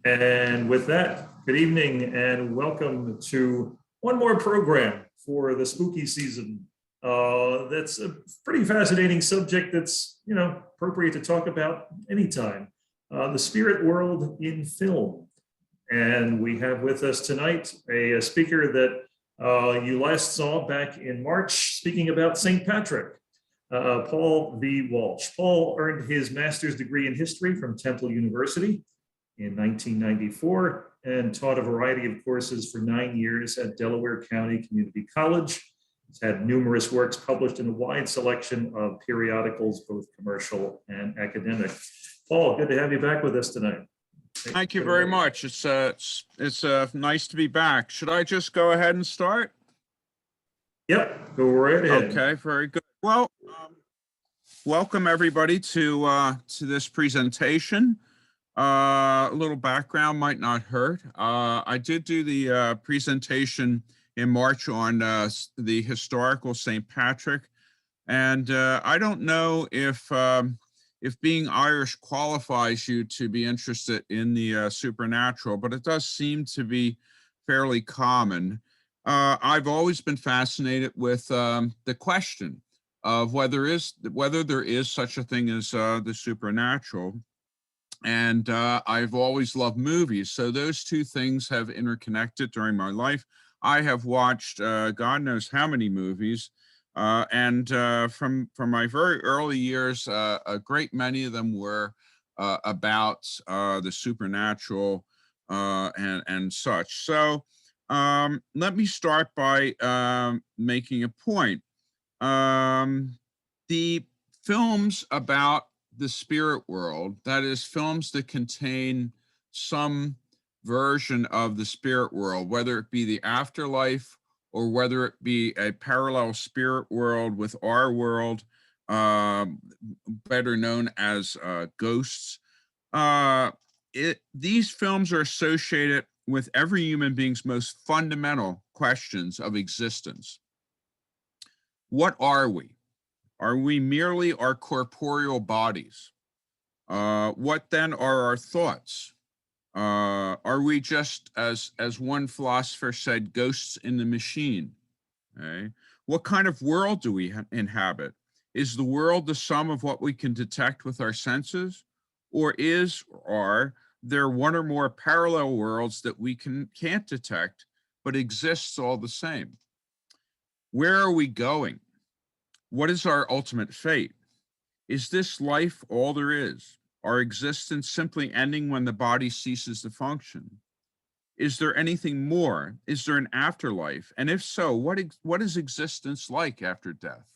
And with that, good evening and welcome to one more program for the spooky season. That's a pretty fascinating subject that's, appropriate to talk about anytime. The spirit world in film. And we have with us tonight a speaker that you last saw back in March speaking about St. Patrick, Paul V. Walsh. Paul earned his master's degree in history from Temple University in 1994 and taught a variety of courses for 9 years at Delaware County Community College. He's had numerous works published in a wide selection of periodicals, both commercial and academic. Paul, good to have you back with us tonight. Thank you very much. It's nice to be back. Should I just go ahead and start? Yep, go right ahead. Okay, very good. Well, welcome everybody to this presentation. A little background might not hurt. I did do the presentation in March on the historical St. Patrick, and I don't know if being Irish qualifies you to be interested in the supernatural, but it does seem to be fairly common. I've always been fascinated with the question of whether there is such a thing as the supernatural. And I've always loved movies. So those two things have interconnected during my life. I have watched God knows how many movies. And from my very early years, a great many of them were about the supernatural and such. So let me start by making a point. The films about the spirit world, that is, films that contain some version of the spirit world, whether it be the afterlife or whether it be a parallel spirit world with our world, better known as ghosts. These films are associated with every human being's most fundamental questions of existence. What are we? Are we merely our corporeal bodies? What then are our thoughts? Are we just, as one philosopher said, ghosts in the machine? Okay. What kind of world do we inhabit? Is the world the sum of what we can detect with our senses? Or are there one or more parallel worlds that we can't detect, but exists all the same? Where are we going? What is our ultimate fate? Is this life all there is? Our existence simply ending when the body ceases to function? Is there anything more? Is there an afterlife? And if so, what is existence like after death?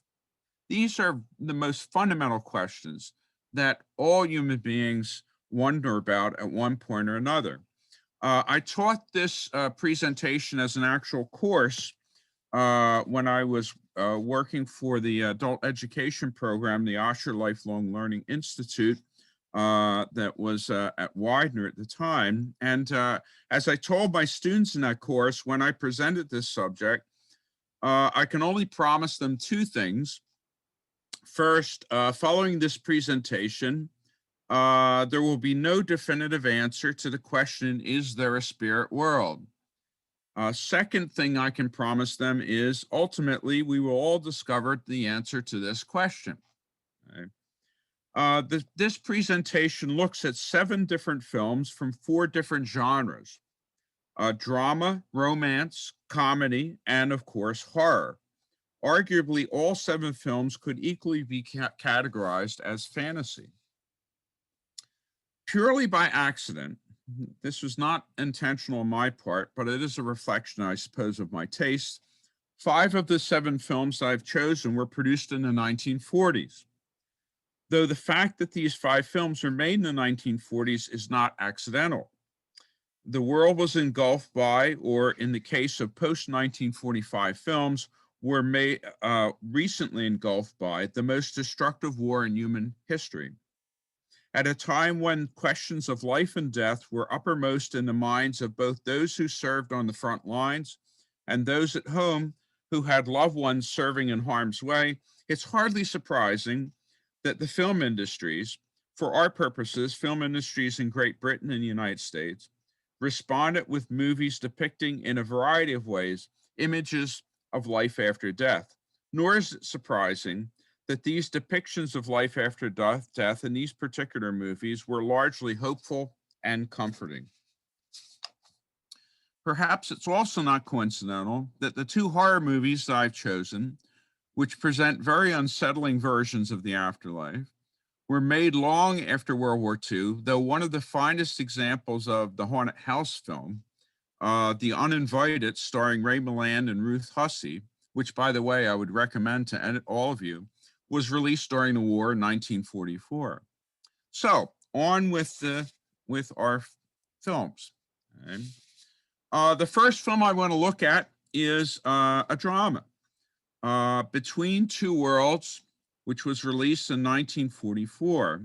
These are the most fundamental questions that all human beings wonder about at one point or another. I taught this presentation as an actual course when I was working for the adult education program, the Osher Lifelong Learning Institute, that was at Widener at the time. And as I told my students in that course, when I presented this subject, I can only promise them two things. First, following this presentation, there will be no definitive answer to the question, is there a spirit world? Second thing I can promise them is ultimately we will all discover the answer to this question. Okay. This presentation looks at 7 different films from 4 different genres: drama, romance, comedy, and of course, horror. Arguably, all 7 films could equally be categorized as fantasy. Purely by accident, this was not intentional on my part, but it is a reflection, I suppose, of my taste. 5 of the 7 films that I've chosen were produced in the 1940s. Though the fact that these 5 films were made in the 1940s is not accidental. The world was engulfed by, or in the case of post-1945 films, were made recently engulfed by the most destructive war in human history. At a time when questions of life and death were uppermost in the minds of both those who served on the front lines and those at home who had loved ones serving in harm's way, it's hardly surprising that the film industries, For our purposes, film industries in Great Britain and the United States responded with movies depicting in a variety of ways images of life after death. Nor is it surprising that these depictions of life after death in these particular movies were largely hopeful and comforting. Perhaps it's also not coincidental that the two horror movies that I've chosen, which present very unsettling versions of the afterlife, were made long after World War II, though one of the finest examples of the haunted house film, The Uninvited, starring Ray Milland and Ruth Hussey, which, by the way, I would recommend to all of you, was released during the war in 1944. So, on with our films. Okay. The first film I want to look at is a drama, Between Two Worlds, which was released in 1944.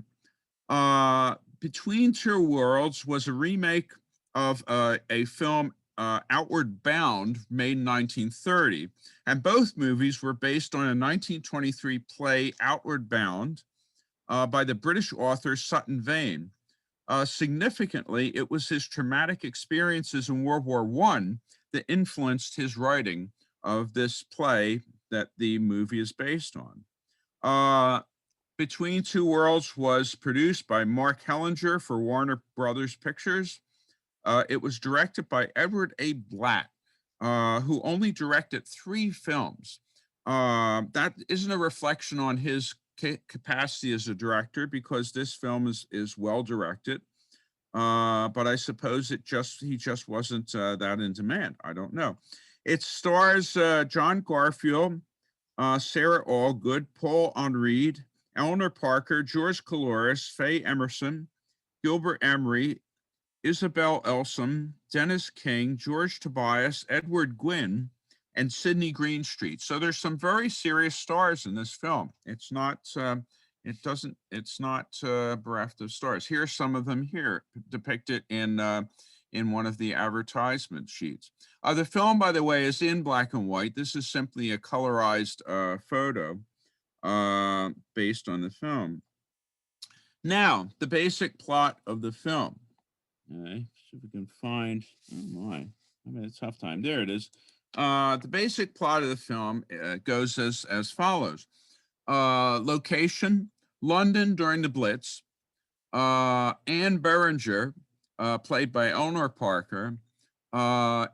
Between Two Worlds was a remake of a film, Outward Bound, made in 1930. And both movies were based on a 1923 play, Outward Bound, by the British author Sutton Vane. Significantly, it was his traumatic experiences in World War I that influenced his writing of this play that the movie is based on. Between Two Worlds was produced by Mark Hellinger for Warner Brothers Pictures. It was directed by Everett A. Blatt, who only directed 3 films. That isn't a reflection on his capacity as a director, because this film is well directed. But I suppose he just wasn't that in demand. I don't know. It stars John Garfield, Sarah Allgood, Paul Henreid, Eleanor Parker, George Coulouris, Faye Emerson, Gilbert Emery, Isabel Elsom, Dennis King, George Tobias, Edward Gwynn, and Sidney Greenstreet. So there's some very serious stars in this film. It's not bereft of stars. Here's some of them here depicted in one of the advertisement sheets. The film, by the way, is in black and white. This is simply a colorized photo based on the film. Now, the basic plot of the film. Okay, see if we can find, oh my, I'm having a tough time. There it is. The basic plot of the film goes as follows. Location, London during the Blitz. Anne Beringer, played by Eleanor Parker,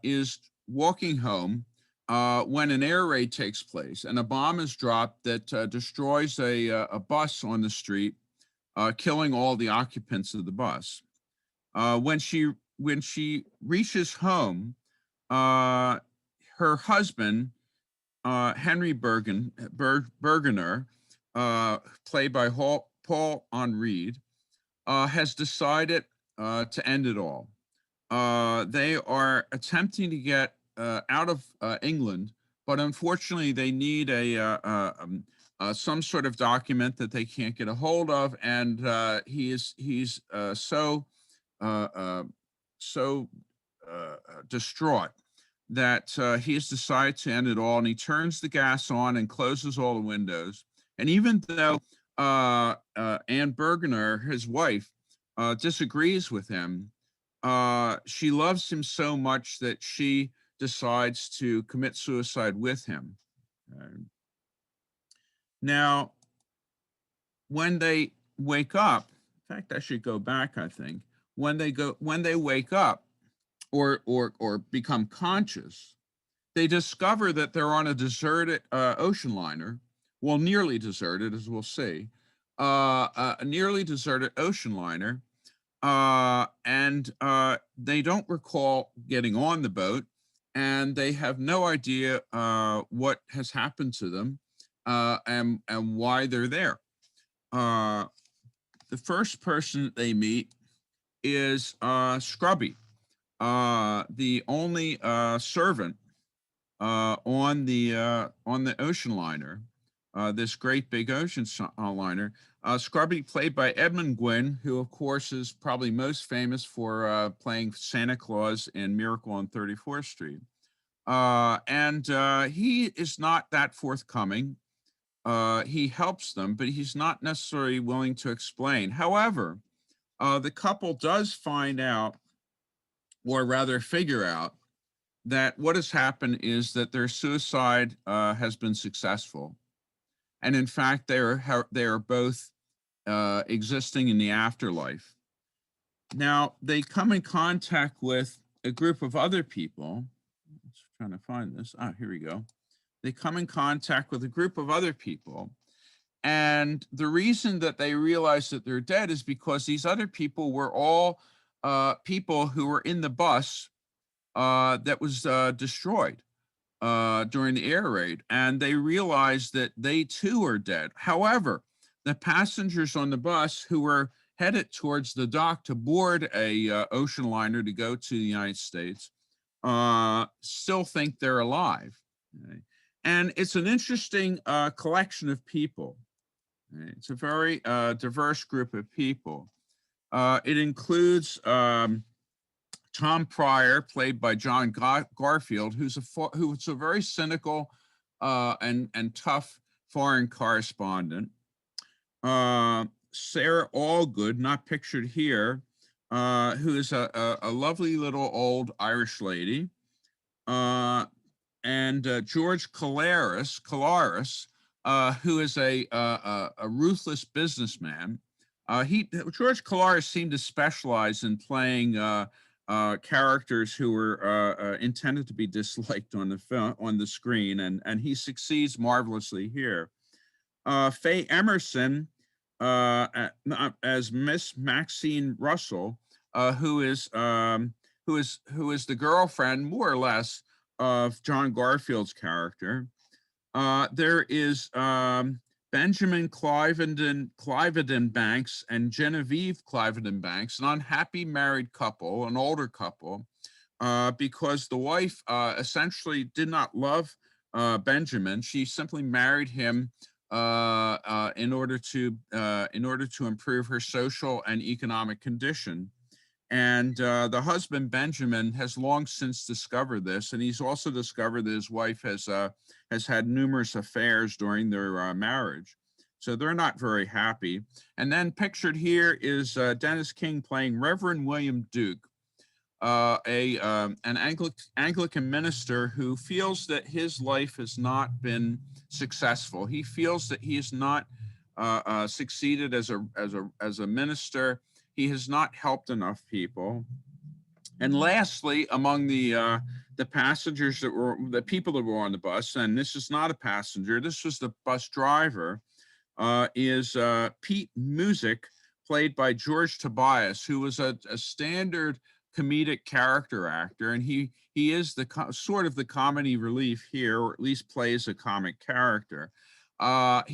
is walking home when an air raid takes place and a bomb is dropped that destroys a bus on the street, killing all the occupants of the bus. When she reaches home, her husband, Henry Bergener, played by Paul Henreid, has decided to end it all. They are attempting to get out of England, but unfortunately they need some sort of document that they can't get a hold of, and he's so distraught that he has decided to end it all, and he turns the gas on and closes all the windows. And even though Anne Bergener, his wife, disagrees with him, she loves him so much that she decides to commit suicide with him. Now, when they wake up, in fact, I should go back, I think. When they wake up or become conscious, they discover that they're on a deserted ocean liner. Well, nearly deserted, as we'll see. A nearly deserted ocean liner. And they don't recall getting on the boat, and they have no idea what has happened to them and why they're there. The first person that they meet is Scrubby, the only servant on the ocean liner, this great big ocean liner. Scrubby, played by Edmund Gwynn, who of course is probably most famous for playing Santa Claus in Miracle on 34th Street. And he is not that forthcoming. he helps them, but he's not necessarily willing to explain. However, the couple does find out, or rather figure out, that what has happened is that their suicide has been successful. And in fact, they are both existing in the afterlife. Now, they come in contact with a group of other people. Let's trying to find this. Ah, here we go. They come in contact with a group of other people. And the reason that they realize that they're dead is because these other people were all people who were in the bus that was destroyed during the air raid. And they realized that they too are dead. However, the passengers on the bus who were headed towards the dock to board a ocean liner to go to the United States still think they're alive. Okay? And it's an interesting collection of people. Okay? It's a very diverse group of people. It includes Tom Pryor, played by John Garfield, who's a very cynical and tough foreign correspondent. Sarah Allgood, not pictured here, who is a lovely little old Irish lady. And George Calaris, who is a ruthless businessman. George Calaris seemed to specialize in playing characters who were intended to be disliked on the screen, and he succeeds marvelously here. Faye Emerson as Miss Maxine Russell, who is the girlfriend, more or less, of John Garfield's character. There is Benjamin Cliveden Banks and Genevieve Cliveden Banks, an unhappy married couple, an older couple, because the wife essentially did not love Benjamin. She simply married him in order to improve her social and economic condition. And the husband, Benjamin, has long since discovered this, and he's also discovered that his wife has had numerous affairs during their marriage. So they're not very happy. And then pictured here is Dennis King playing Reverend William Duke, an Anglican minister who feels that his life has not been successful. He feels that he has not succeeded as a minister. He has not helped enough people. And lastly, among the passengers the people that were on the bus, and this is not a passenger, this was the bus driver, is Pete Music, played by George Tobias, who was a standard comedic character actor, and he is sort of the comedy relief here, or at least plays a comic character. The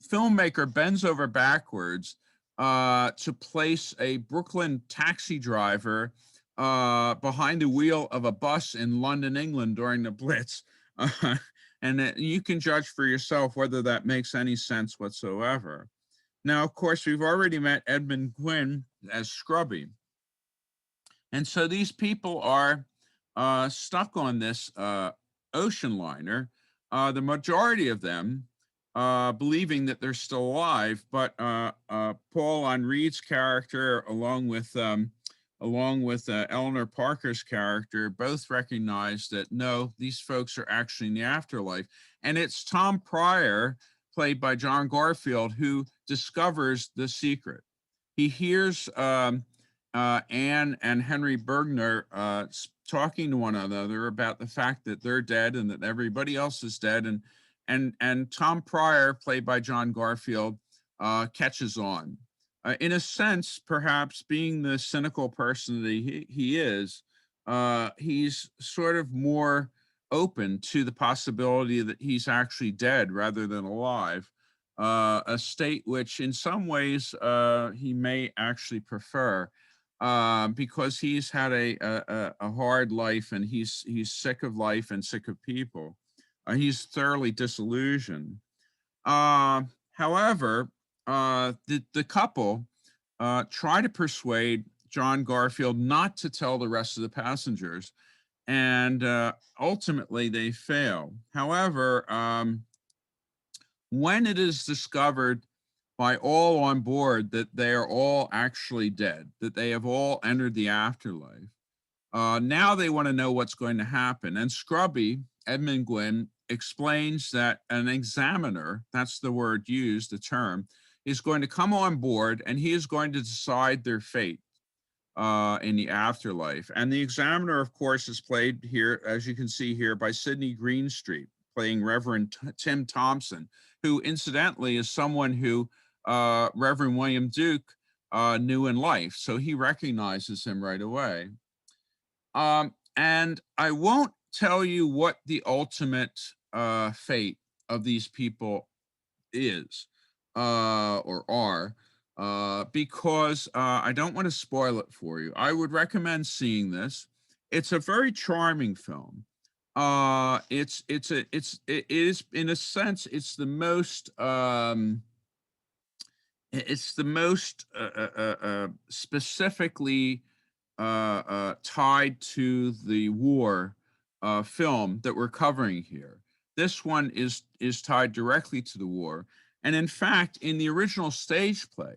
filmmaker bends over backwards to place a Brooklyn taxi driver behind the wheel of a bus in London, England during the Blitz. And you can judge for yourself whether that makes any sense whatsoever. Now, of course, we've already met Edmund Gwynn as Scrubby. And so these people are stuck on this ocean liner, the majority of them believing that they're still alive, but Paul Henri's character, along with Eleanor Parker's character, both recognize that no, these folks are actually in the afterlife. And it's Tom Pryor, played by John Garfield, who discovers the secret. He hears Anne and Henry Bergner talking to one another about the fact that they're dead and that everybody else is dead, and Tom Pryor, played by John Garfield, catches on. In a sense, perhaps being the cynical person that he is, he's sort of more open to the possibility that he's actually dead rather than alive, a state which in some ways he may actually prefer, because he's had a hard life, and he's sick of life and sick of people. He's thoroughly disillusioned. However, the couple try to persuade John Garfield not to tell the rest of the passengers. and ultimately they fail. However, when it is discovered by all on board that they are all actually dead, that they have all entered the afterlife, now they want to know what's going to happen. And Scrubby, Edmund Gwynn, explains that an examiner, that's the word used, the term, is going to come on board and he is going to decide their fate in the afterlife. And the examiner, of course, is played here, as you can see here, by Sidney Greenstreet, playing Reverend Tim Thompson, who incidentally is someone who Reverend William Duke knew in life. So he recognizes him right away. And I won't tell you what the ultimate fate of these people is or are, because I don't want to spoil it for you. I would recommend seeing this. It's a very charming film. It is, in a sense, it's the most specifically tied to the war film that we're covering here. This one is tied directly to the war. And in fact, in the original stage play,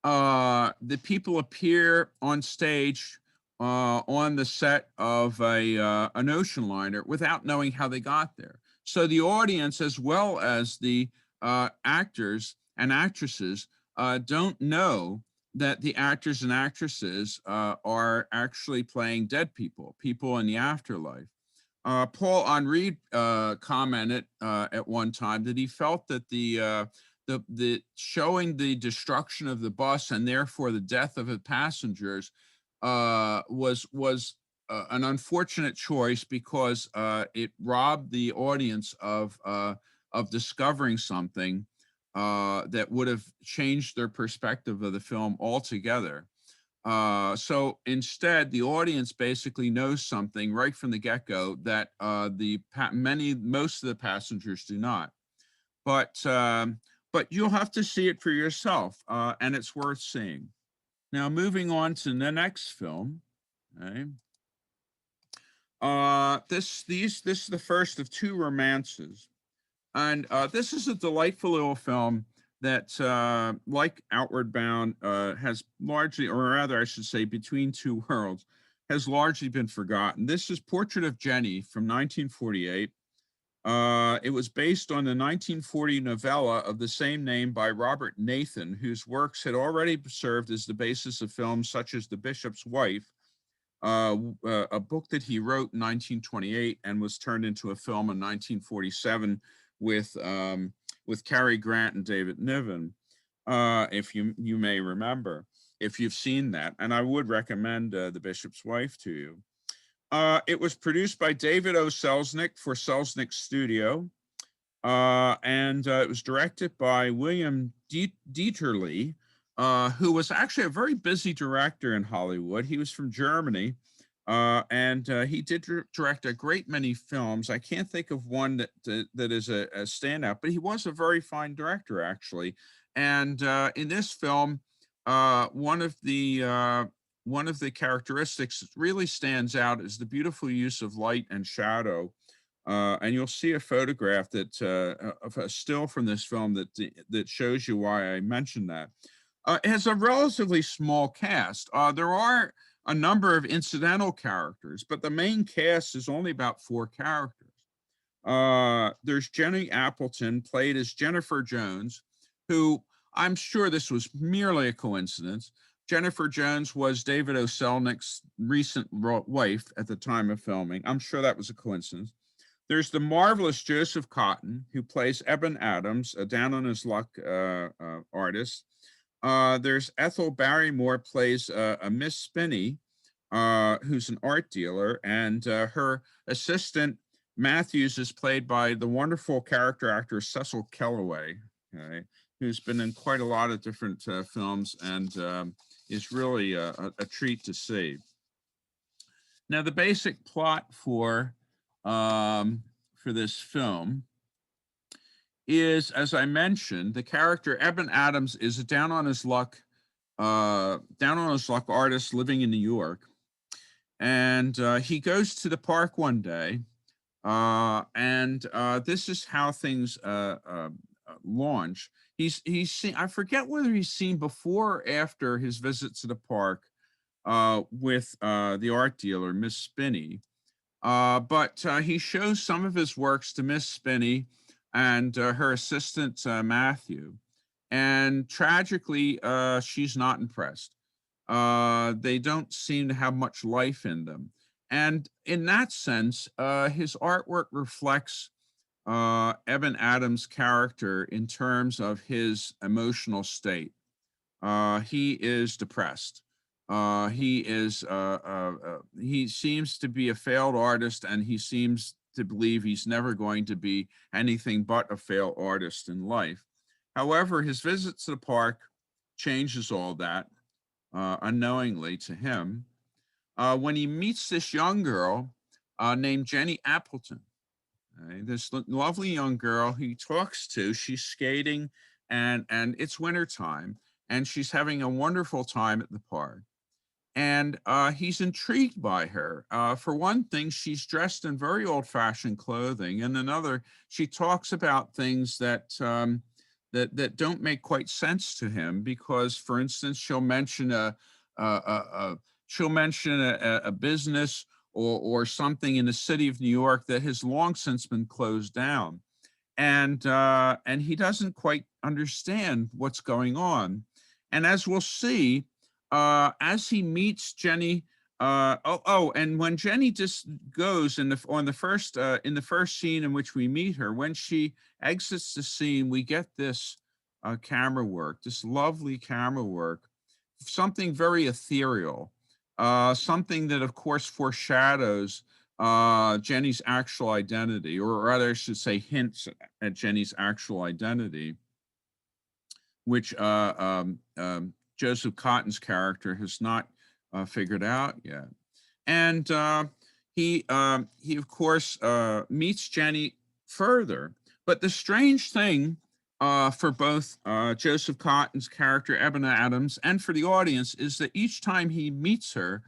the people appear on stage on the set of an ocean liner without knowing how they got there. So the audience, as well as the actors and actresses, don't know that the actors and actresses are actually playing dead people, people in the afterlife. Paul Henri commented at one time that he felt that the showing the destruction of the bus and therefore the death of the passengers was an unfortunate choice, because it robbed the audience of discovering something that would have changed their perspective of the film altogether. So instead, the audience basically knows something right from the get-go that most of the passengers do not. But you'll have to see it for yourself, and it's worth seeing. Now, moving on to the next film. Okay. This is the first of two romances. And this is a delightful little film that, like Outward Bound, has largely, or rather I should say Between Two Worlds, has largely been forgotten. This is Portrait of Jennie from 1948. It was based on the 1940 novella of the same name by Robert Nathan, whose works had already served as the basis of films such as The Bishop's Wife, a book that he wrote in 1928 and was turned into a film in 1947 with Cary Grant and David Niven, if you may remember, if you've seen that. And I would recommend The Bishop's Wife to you. It was produced by David O. Selznick for Selznick Studio, and it was directed by William Dieterle, who was actually a very busy director in Hollywood. He was from Germany, and he did direct a great many films. I can't think of one that is a standout, but he was a very fine director, actually. And in this film, one of the characteristics that really stands out is the beautiful use of light and shadow. And you'll see a photograph of a still from this film that shows you why I mentioned that. It has a relatively small cast. There are a number of incidental characters, but the main cast is only about 4 characters. There's Jenny Appleton, played as Jennifer Jones, who, I'm sure this was merely a coincidence. Jennifer Jones was David O. Selznick's recent wife at the time of filming. I'm sure that was a coincidence. There's the marvelous Joseph Cotton, who plays Eben Adams, a down-on-his-luck artist. There's Ethel Barrymore, plays a Miss Spinney, who's an art dealer, and her assistant Matthews is played by the wonderful character actor Cecil Kellaway, okay, who's been in quite a lot of different films and is really a treat to see. Now, the basic plot for this film is, as I mentioned, the character Eben Adams is a down on his luck artist living in New York. And he goes to the park one day, and this is how things launch. He's seen. I forget whether he's seen before or after his visit to the park with the art dealer, Miss Spinney. But he shows some of his works to Miss Spinney and her assistant Matthew, and tragically, she's not impressed. They don't seem to have much life in them. And in that sense, his artwork reflects Evan Adams' character in terms of his emotional state. He is depressed. He seems to be a failed artist, and he seems to believe he's never going to be anything but a failed artist in life. However, his visit to the park changes all that unknowingly to him when he meets this young girl named Jennie Appleton. This lovely young girl he talks to. She's skating, and it's wintertime, and she's having a wonderful time at the park. And he's intrigued by her. For one thing, she's dressed in very old-fashioned clothing, and another, she talks about things that don't make quite sense to him. Because, for instance, she'll mention a business or something in the city of New York that has long since been closed down, and he doesn't quite understand what's going on. And as we'll see, as he meets Jennie, and when Jennie just goes in the first scene in which we meet her, when she exits the scene, we get this camera work, this lovely camera work, something very ethereal, something that, of course, foreshadows Jennie's actual identity, or rather, I should say, hints at Jennie's actual identity, which Joseph Cotton's character has not figured out yet. And he of course meets Jennie further. But the strange thing for both Joseph Cotton's character, Evan Adams, and for the audience is that each time he meets her,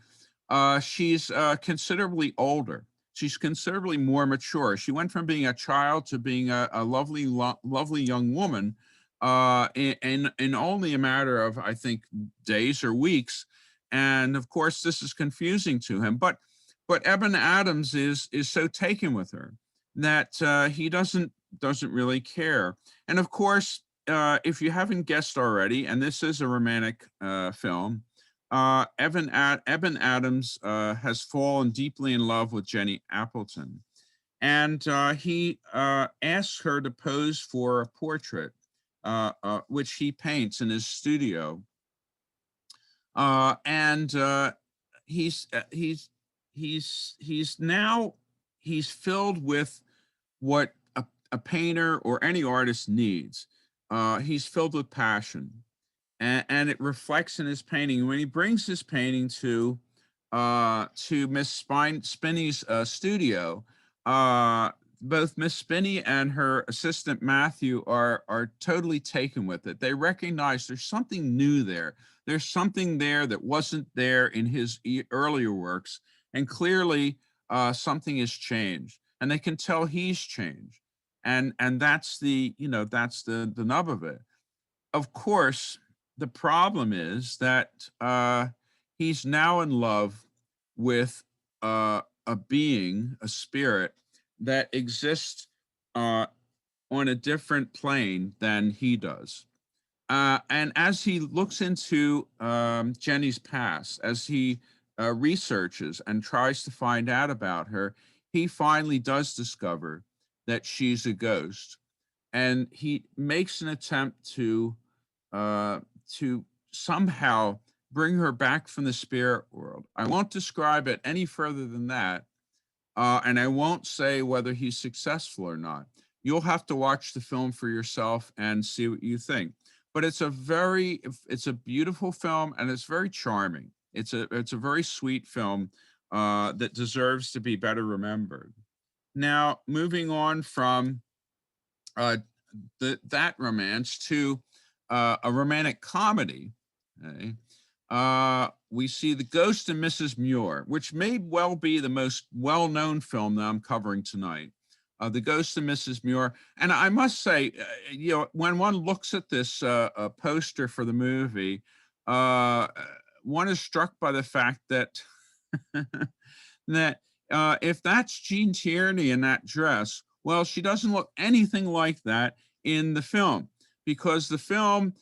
she's considerably older. She's considerably more mature. She went from being a child to being a lovely young woman in only a matter of, I think, days or weeks. And of course, this is confusing to him. But Evan Adams is so taken with her that he doesn't really care. And of course, if you haven't guessed already, and this is a romantic film, Evan Adams has fallen deeply in love with Jennie Appleton, and he asks her to pose for a portrait, which he paints in his studio. And he's filled with what a painter or any artist needs. He's filled with passion, and it reflects in his painting. When he brings his painting to Miss Spinney's studio, both Miss Spinney and her assistant Matthew are totally taken with it. They recognize there's something new there. There's something there that wasn't there in his earlier works, and clearly something has changed, and they can tell he's changed, and that's the nub of it. Of course, the problem is that he's now in love with a being, a spirit that exists on a different plane than he does. And as he looks into Jennie's past, as he researches and tries to find out about her, he finally does discover that she's a ghost. And he makes an attempt to somehow bring her back from the spirit world. I won't describe it any further than that. And I won't say whether he's successful or not. You'll have to watch the film for yourself and see what you think. But it's a beautiful film, and it's very charming. It's a very sweet film that deserves to be better remembered. Now, moving on from that romance to a romantic comedy. Okay? we see The Ghost and Mrs Muir, which may well be the most well-known film that I'm covering tonight. The Ghost of Mrs Muir. And I must say, when one looks at this poster for the movie, one is struck by the fact that that if that's Jean Tierney in that dress, well, she doesn't look anything like that in the film, because the film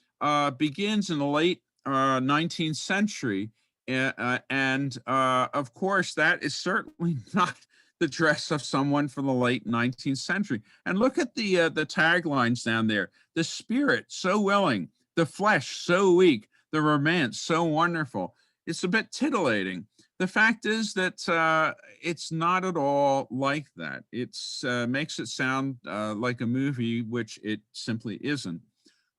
begins in the late 19th century. And of course, that is certainly not the dress of someone from the late 19th century. And look at the taglines down there. The spirit so willing, the flesh so weak, the romance so wonderful. It's a bit titillating. The fact is that it's not at all like that. It's makes it sound like a movie, which it simply isn't.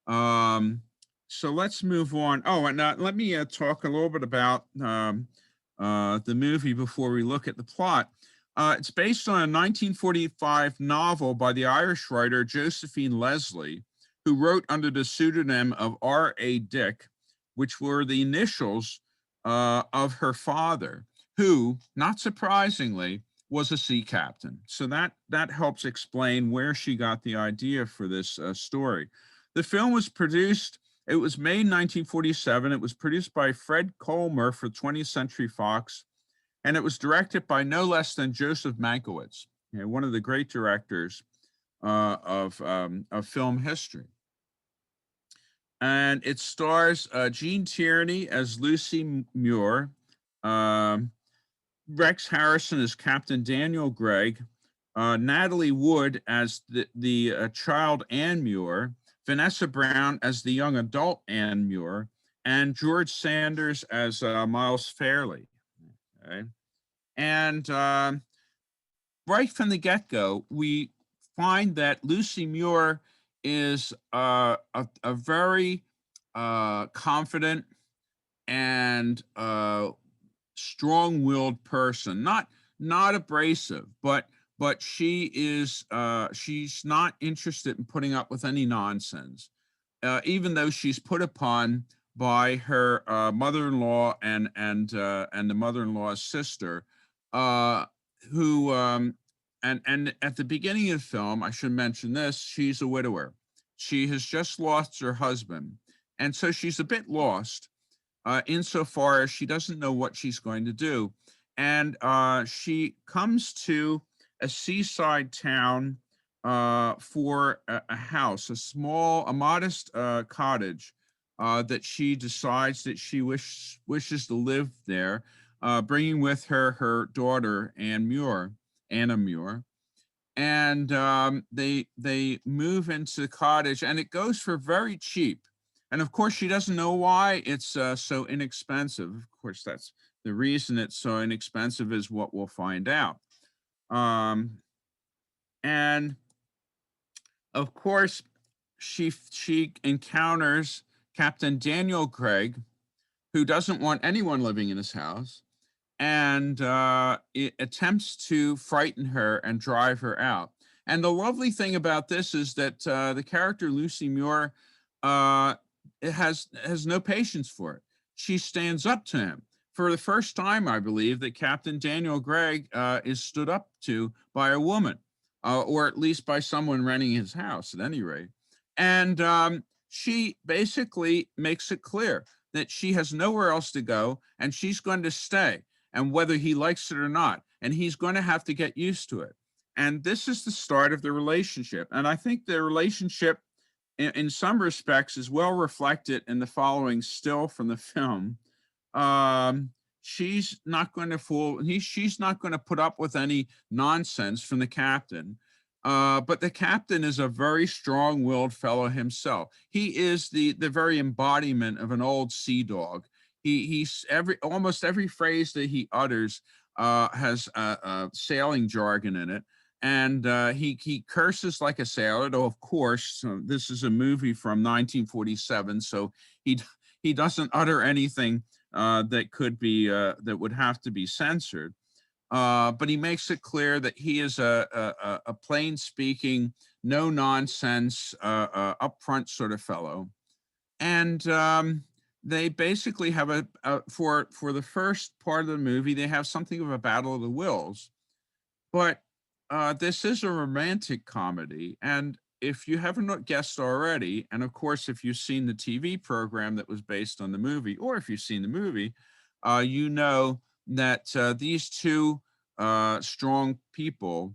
So let's move on. Oh, and let me talk a little bit about the movie before we look at the plot. It's based on a 1945 novel by the Irish writer Josephine Leslie, who wrote under the pseudonym of R.A. Dick, which were the initials of her father, who, not surprisingly, was a sea captain. So that helps explain where she got the idea for this story. The film was produced, it was made in 1947. It was produced by Fred Colmer for 20th Century Fox, and it was directed by no less than Joseph Mankiewicz, one of the great directors of film history. And it stars Jean Tierney as Lucy Muir, Rex Harrison as Captain Daniel Gregg, Natalie Wood as the child Anne Muir, Vanessa Brown as the young adult Anne Muir, and George Sanders as Miles Fairley. Okay. And right from the get-go, we find that Lucy Muir is a very confident and strong-willed person. Not abrasive, but she is she's not interested in putting up with any nonsense, even though she's put upon by her mother-in-law and the mother-in-law's sister, who and at the beginning of the film, I should mention this, she's a widower. She has just lost her husband, and so she's a bit lost insofar as she doesn't know what she's going to do. And she comes to a seaside town for a house, a modest cottage that she decides that she wishes to live there, bringing with her her daughter Anna Muir, and they move into the cottage, and it goes for very cheap. And of course, she doesn't know why it's so inexpensive. Of course, that's the reason it's so inexpensive is what we'll find out. And of course, she encounters Captain Daniel Gregg, who doesn't want anyone living in his house, and it attempts to frighten her and drive her out. And the lovely thing about this is that the character Lucy Muir has no patience for it. She stands up to him. For the first time, I believe, that Captain Daniel Gregg is stood up to by a woman, or at least by someone renting his house, at any rate. And she basically makes it clear that she has nowhere else to go, and she's going to stay, and whether he likes it or not, and he's going to have to get used to it. And this is the start of the relationship. And I think the relationship, in some respects, is well reflected in the following still from the film. She's not going to she's not going to put up with any nonsense from the captain. But the captain is a very strong-willed fellow himself. He is the very embodiment of an old sea dog. He's almost every phrase that he utters has sailing jargon in it. And he curses like a sailor, though, of course, this is a movie from 1947, so he doesn't utter anything that could be that would have to be censored. But he makes it clear that he is a plain-speaking, no-nonsense, upfront sort of fellow. And they basically have for the first part of the movie, they have something of a battle of the wills. But this is a romantic comedy, and if you haven't guessed already, and of course, if you've seen the TV program that was based on the movie, or if you've seen the movie, you know that these two strong people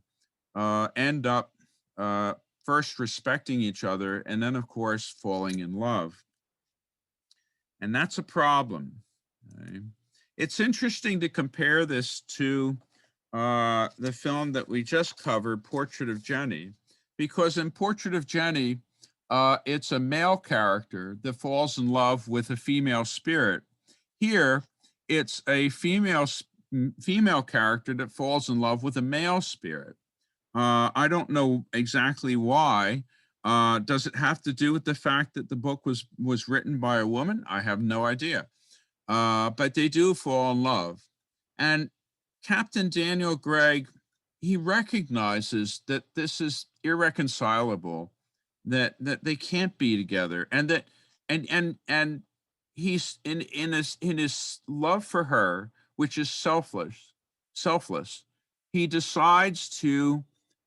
end up first respecting each other, and then, of course, falling in love. And that's a problem. Okay? It's interesting to compare this to the film that we just covered, Portrait of Jennie, because in Portrait of Jennie, it's a male character that falls in love with a female spirit. Here, it's a female character that falls in love with a male spirit. I don't know exactly why. Does it have to do with the fact that the book was written by a woman? I have no idea. But they do fall in love. And Captain Daniel Gregg, he recognizes that this is irreconcilable, that they can't be together, and that and he's in his love for her, which is selfless. He decides to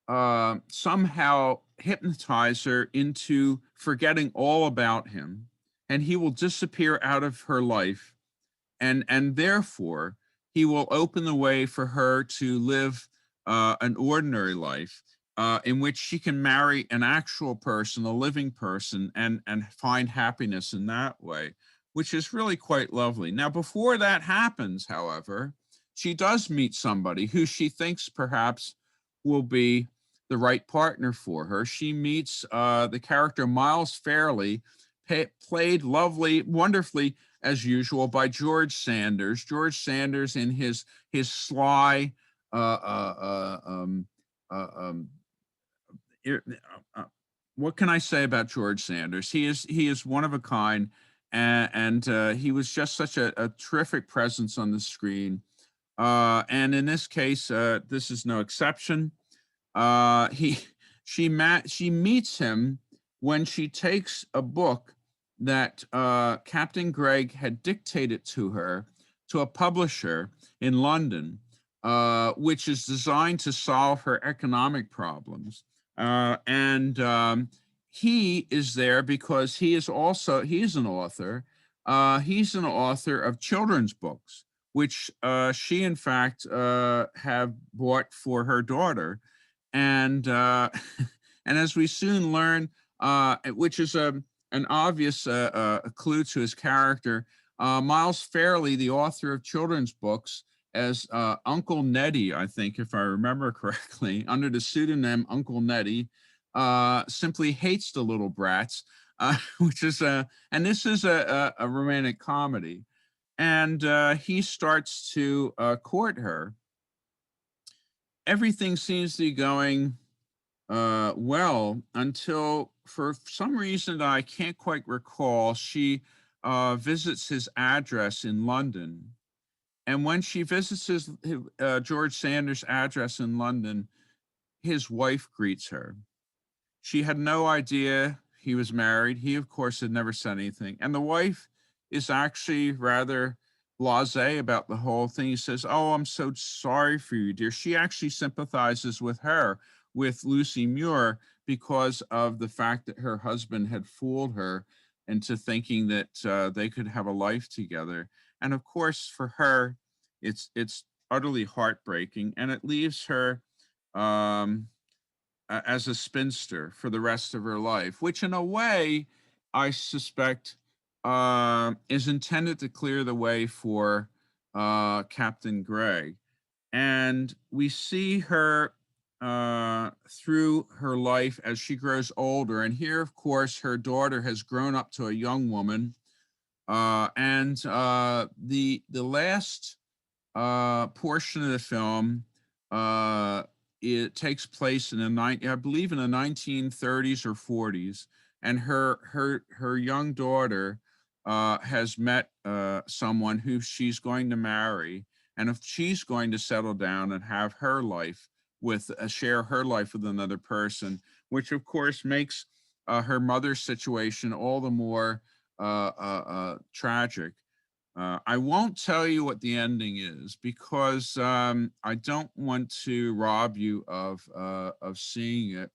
somehow hypnotize her into forgetting all about him, and he will disappear out of her life, and therefore he will open the way for her to live an ordinary life in which she can marry an actual person, a living person, and find happiness in that way, which is really quite lovely. Now, before that happens, however, she does meet somebody who she thinks perhaps will be the right partner for her. She meets the character Miles Fairley, played wonderfully as usual by George Sanders. George Sanders in his sly, what can I say about George Sanders? He is one of a kind, and he was just such a terrific presence on the screen. And in this case, this is no exception. He she meets him when she takes a book that Captain Gregg had dictated to her, to a publisher in London, which is designed to solve her economic problems. And he is there because he's an author. He's an author of children's books, which she, in fact, have bought for her daughter. And and as we soon learn, which is an obvious clue to his character, Miles Fairley, the author of children's books, as Uncle Nettie, I think, if I remember correctly, under the pseudonym Uncle Nettie, simply hates the little brats, which is and this is a romantic comedy. And he starts to court her. Everything seems to be going well until, for some reason that I can't quite recall, she visits his address in London. And when she visits George Sanders' address in London, his wife greets her. She had no idea he was married. He, of course, had never said anything. And the wife is actually rather blasé about the whole thing. He says, "Oh, I'm so sorry for you, dear." She actually sympathizes with her, with Lucy Muir, because of the fact that her husband had fooled her into thinking that they could have a life together. And of course, for her, it's utterly heartbreaking, and it leaves her as a spinster for the rest of her life, which in a way, I suspect, is intended to clear the way for Captain Gregg. And we see her through her life as she grows older. And here, of course, her daughter has grown up to a young woman. And the last portion of the film, it takes place in I believe in the 1930s or 40s, and her young daughter has met someone who she's going to marry, and if she's going to settle down and have her life with share her life with another person, which of course makes her mother's situation all the more tragic. I won't tell you what the ending is because I don't want to rob you of seeing it.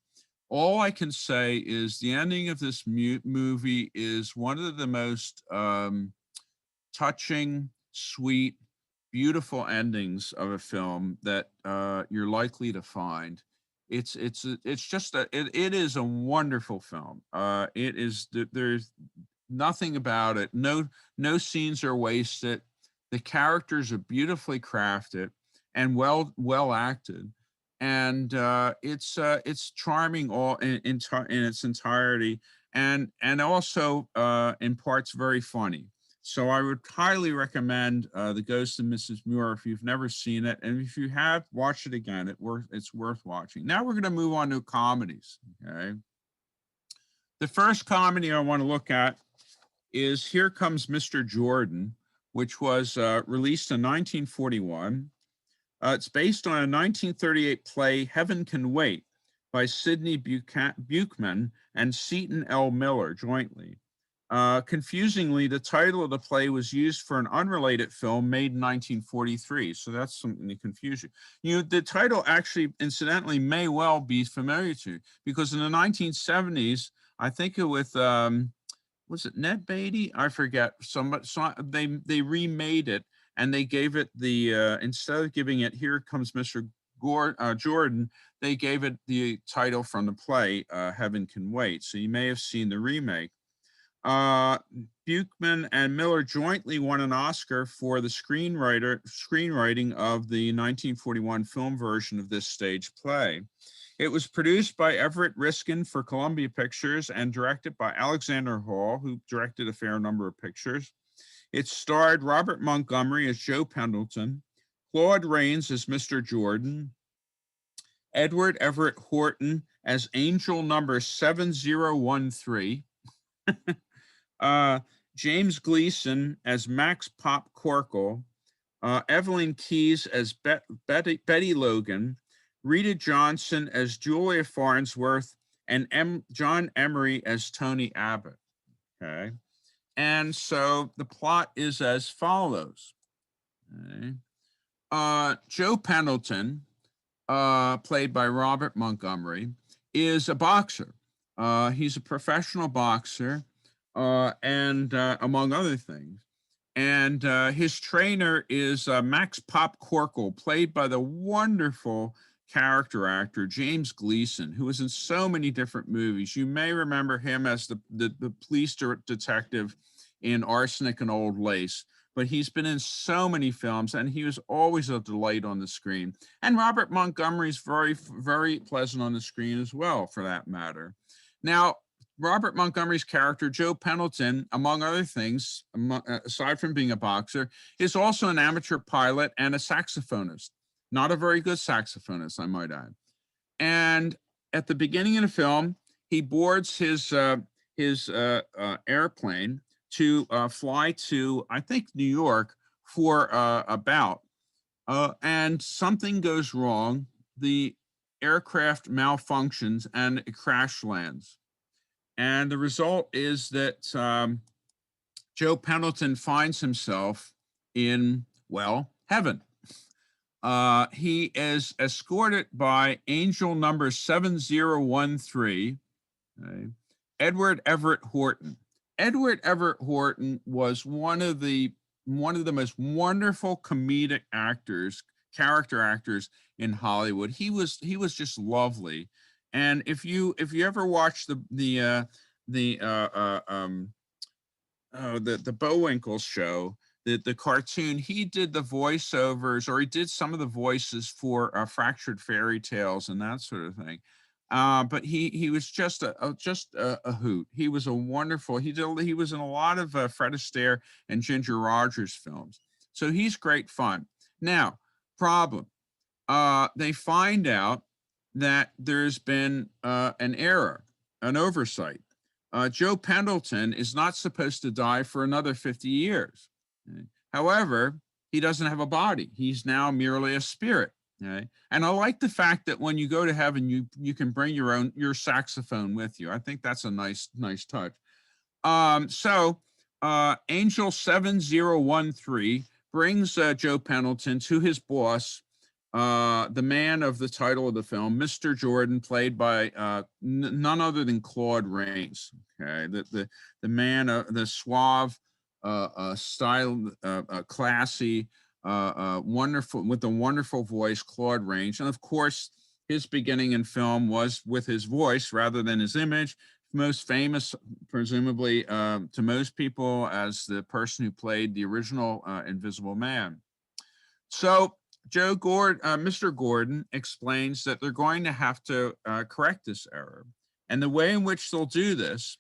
All I can say is the ending of this movie is one of the most touching, sweet, beautiful endings of a film that you're likely to find. It's just it is a wonderful film. It is there's nothing about it. No scenes are wasted. The characters are beautifully crafted and well acted, and it's charming all in its entirety, and also in parts very funny. So I would highly recommend The Ghost of Mrs Muir if you've never seen it, and if you have, watch it again. It's worth watching. Now we're going to move on to comedies. Okay, the first comedy I want to look at is Here Comes Mr. Jordan, which was released in 1941. It's based on a 1938 play, Heaven Can Wait, by Sidney Buchman and Seton L. Miller jointly. Confusingly, the title of the play was used for an unrelated film made in 1943, so that's something to confuse you. The title actually, incidentally, may well be familiar to you, because in the 1970s, I think it with was it Ned Beatty? I forget. They remade it and they gave it the instead of giving it "Here Comes Mr. Jordan," they gave it the title from the play "Heaven Can Wait." So you may have seen the remake. Buchman and Miller jointly won an Oscar for the screenwriting of the 1941 film version of this stage play. It was produced by Everett Riskin for Columbia Pictures and directed by Alexander Hall, who directed a fair number of pictures. It starred Robert Montgomery as Joe Pendleton, Claude Rains as Mr. Jordan, Edward Everett Horton as Angel number 7013, James Gleason as Max Pop Corkle, Evelyn Keyes as Betty Logan, Rita Johnson as Julia Farnsworth, and John Emery as Tony Abbott. Okay. And so the plot is as follows. Okay. Joe Pendleton, played by Robert Montgomery, is a boxer. He's a professional boxer, and among other things. And his trainer is Max Pop Corkle, played by the wonderful character actor James Gleason, who was in so many different movies. You may remember him as the police detective in Arsenic and Old Lace, but he's been in so many films, and he was always a delight on the screen. And Robert Montgomery's very, very pleasant on the screen as well, for that matter. Now, Robert Montgomery's character, Joe Pendleton, among other things, aside from being a boxer, is also an amateur pilot and a saxophonist. Not a very good saxophonist, I might add. And at the beginning of the film, he boards his airplane to fly to, I think, New York for a bout. And something goes wrong. The aircraft malfunctions and it crash lands. And the result is that Joe Pendleton finds himself in, well, heaven. He is escorted by Angel number 7013, okay, Edward Everett Horton. Edward Everett Horton was one of the most wonderful comedic character actors in Hollywood. He was just lovely. And if you ever watch the Bullwinkle show, the cartoon, he did the voiceovers, or he did some of the voices for Fractured Fairy Tales and that sort of thing. But he was just a hoot. He was a wonderful. He was in a lot of Fred Astaire and Ginger Rogers films. So he's great fun. Now, problem. They find out that there's been an error, an oversight. Joe Pendleton is not supposed to die for another 50 years. Okay? However, he doesn't have a body. He's now merely a spirit. Okay? And I like the fact that when you go to heaven, you can bring your saxophone with you. I think that's a nice touch. So Angel 7013 brings Joe Pendleton to his boss, the man of the title of the film, Mr. Jordan, played by none other than Claude Rains. Okay, the man, the suave, style, classy, wonderful, with a wonderful voice, Claude Rains, and of course, his beginning in film was with his voice rather than his image. Most famous, presumably, to most people, as the person who played the original Invisible Man. So Mr. Gordon explains that they're going to have to correct this error. And the way in which they'll do this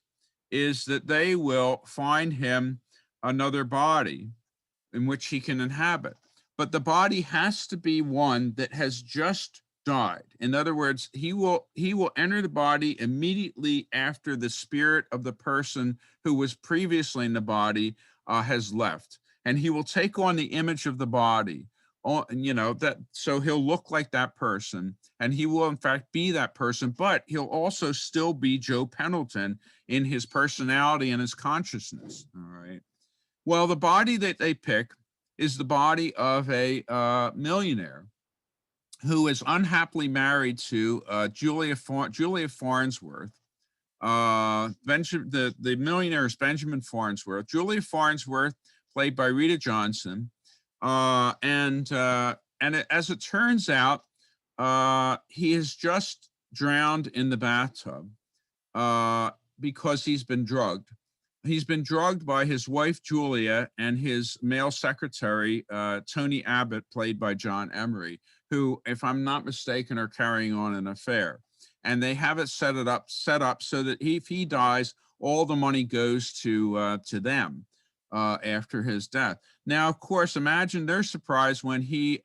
is that they will find him another body in which he can inhabit. But the body has to be one that has just died. In other words, he will enter the body immediately after the spirit of the person who was previously in the body has left. And he will take on the image of the body. So he'll look like that person, and he will in fact be that person, but he'll also still be Joe Pendleton in his personality and his consciousness. All right. Well, the body that they pick is the body of a millionaire who is unhappily married to Julia Farnsworth. The millionaire is Benjamin Farnsworth. Julia Farnsworth, played by Rita Johnson. As it turns out, he is just drowned in the bathtub because he's been drugged. He's been drugged by his wife, Julia, and his male secretary, Tony Abbott, played by John Emery, who, if I'm not mistaken, are carrying on an affair. And they have it set up so that if he dies, all the money goes to them after his death. Now, of course, imagine their surprise when he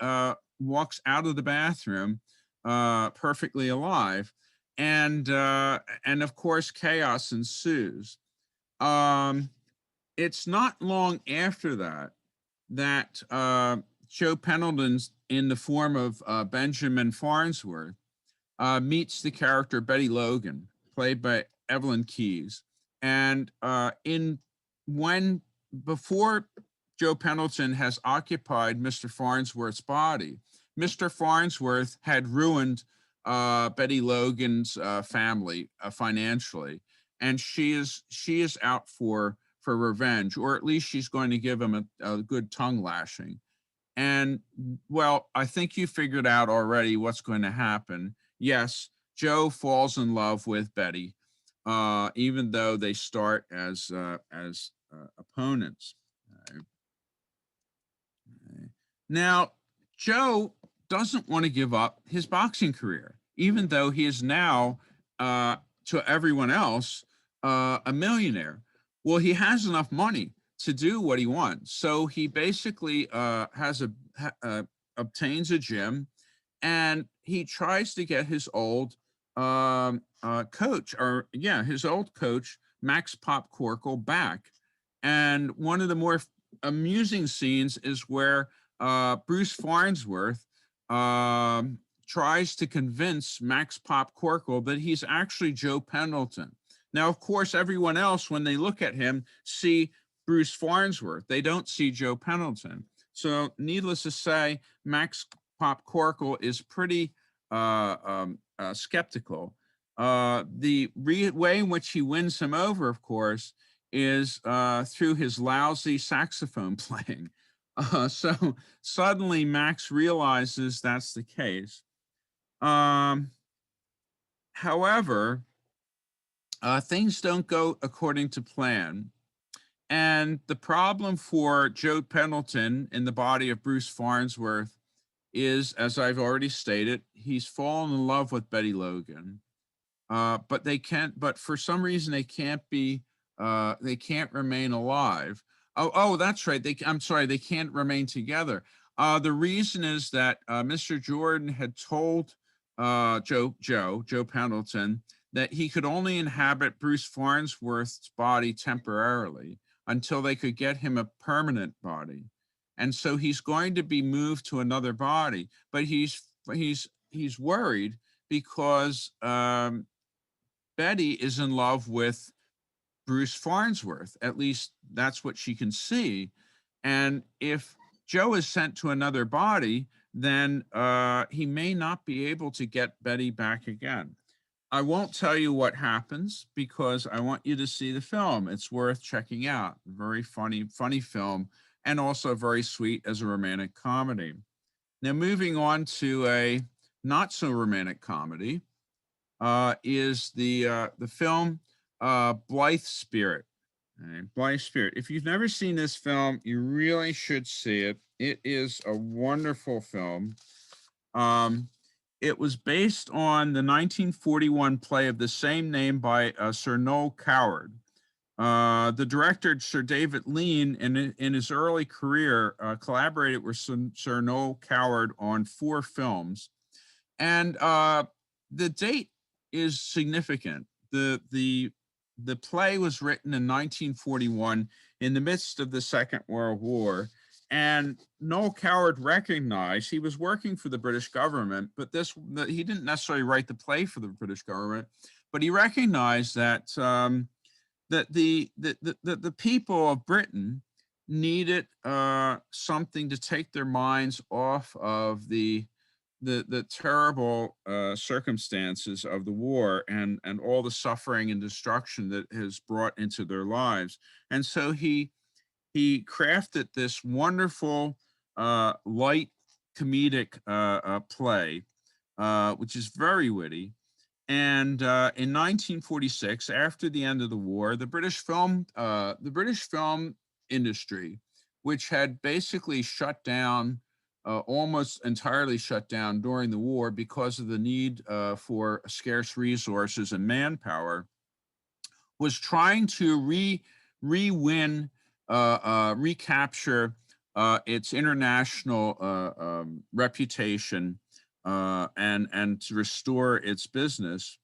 walks out of the bathroom perfectly alive. And of course, chaos ensues. It's not long after that Joe Pendleton's, in the form of Benjamin Farnsworth, meets the character Betty Logan, played by Evelyn Keyes. And before Joe Pendleton has occupied Mr. Farnsworth's body, Mr. Farnsworth had ruined Betty Logan's family financially, and she is out for revenge, or at least she's going to give him a good tongue lashing. And well, I think you figured out already what's going to happen. Yes, Joe falls in love with Betty, even though they start as opponents. Now, Joe doesn't want to give up his boxing career, even though he is now, to everyone else, a millionaire. Well, he has enough money to do what he wants, so he basically obtains a gym, and he tries to get his old coach, his old coach, Max Pop Corkle, back. And one of the more amusing scenes is where Bruce Farnsworth tries to convince Max Pop Corkle that he's actually Joe Pendleton. Now, of course, everyone else, when they look at him, see Bruce Farnsworth. They don't see Joe Pendleton. So needless to say, Max Pop Corkle is pretty skeptical. The way in which he wins him over, of course, is through his lousy saxophone playing. So suddenly Max realizes that's the case. However, things don't go according to plan. And the problem for Joe Pendleton in the body of Bruce Farnsworth is, as I've already stated, he's fallen in love with Betty Logan. But for some reason they can't remain alive. Oh, that's right. They can't remain together. The reason is that Mr. Jordan had told Joe Pendleton that he could only inhabit Bruce Farnsworth's body temporarily until they could get him a permanent body. And so he's going to be moved to another body, but he's worried because Betty is in love with Bruce Farnsworth. At least that's what she can see. And if Joe is sent to another body, then he may not be able to get Betty back again. I won't tell you what happens because I want you to see the film. It's worth checking out. Very funny film, and also very sweet as a romantic comedy. Now, moving on to a not so romantic comedy is the film Blithe Spirit. Blithe Spirit. If you've never seen this film, you really should see it. It is a wonderful film. It was based on the 1941 play of the same name by Sir Noel Coward. The director, Sir David Lean, in his early career, collaborated with Sir Noel Coward on 4 films. And the date is significant. The play was written in 1941 in the midst of the Second World War. And Noel Coward recognized he was working for the British government, but he didn't necessarily write the play for the British government, but he recognized that that the people of Britain needed something to take their minds off of the terrible circumstances of the war and all the suffering and destruction that has brought into their lives. And so he crafted this wonderful light comedic play, which is very witty. And in 1946, after the end of the war, the British film industry, which had basically shut down, almost entirely shut down during the war because of the need for scarce resources and manpower, was trying to recapture its international reputation and to restore its business.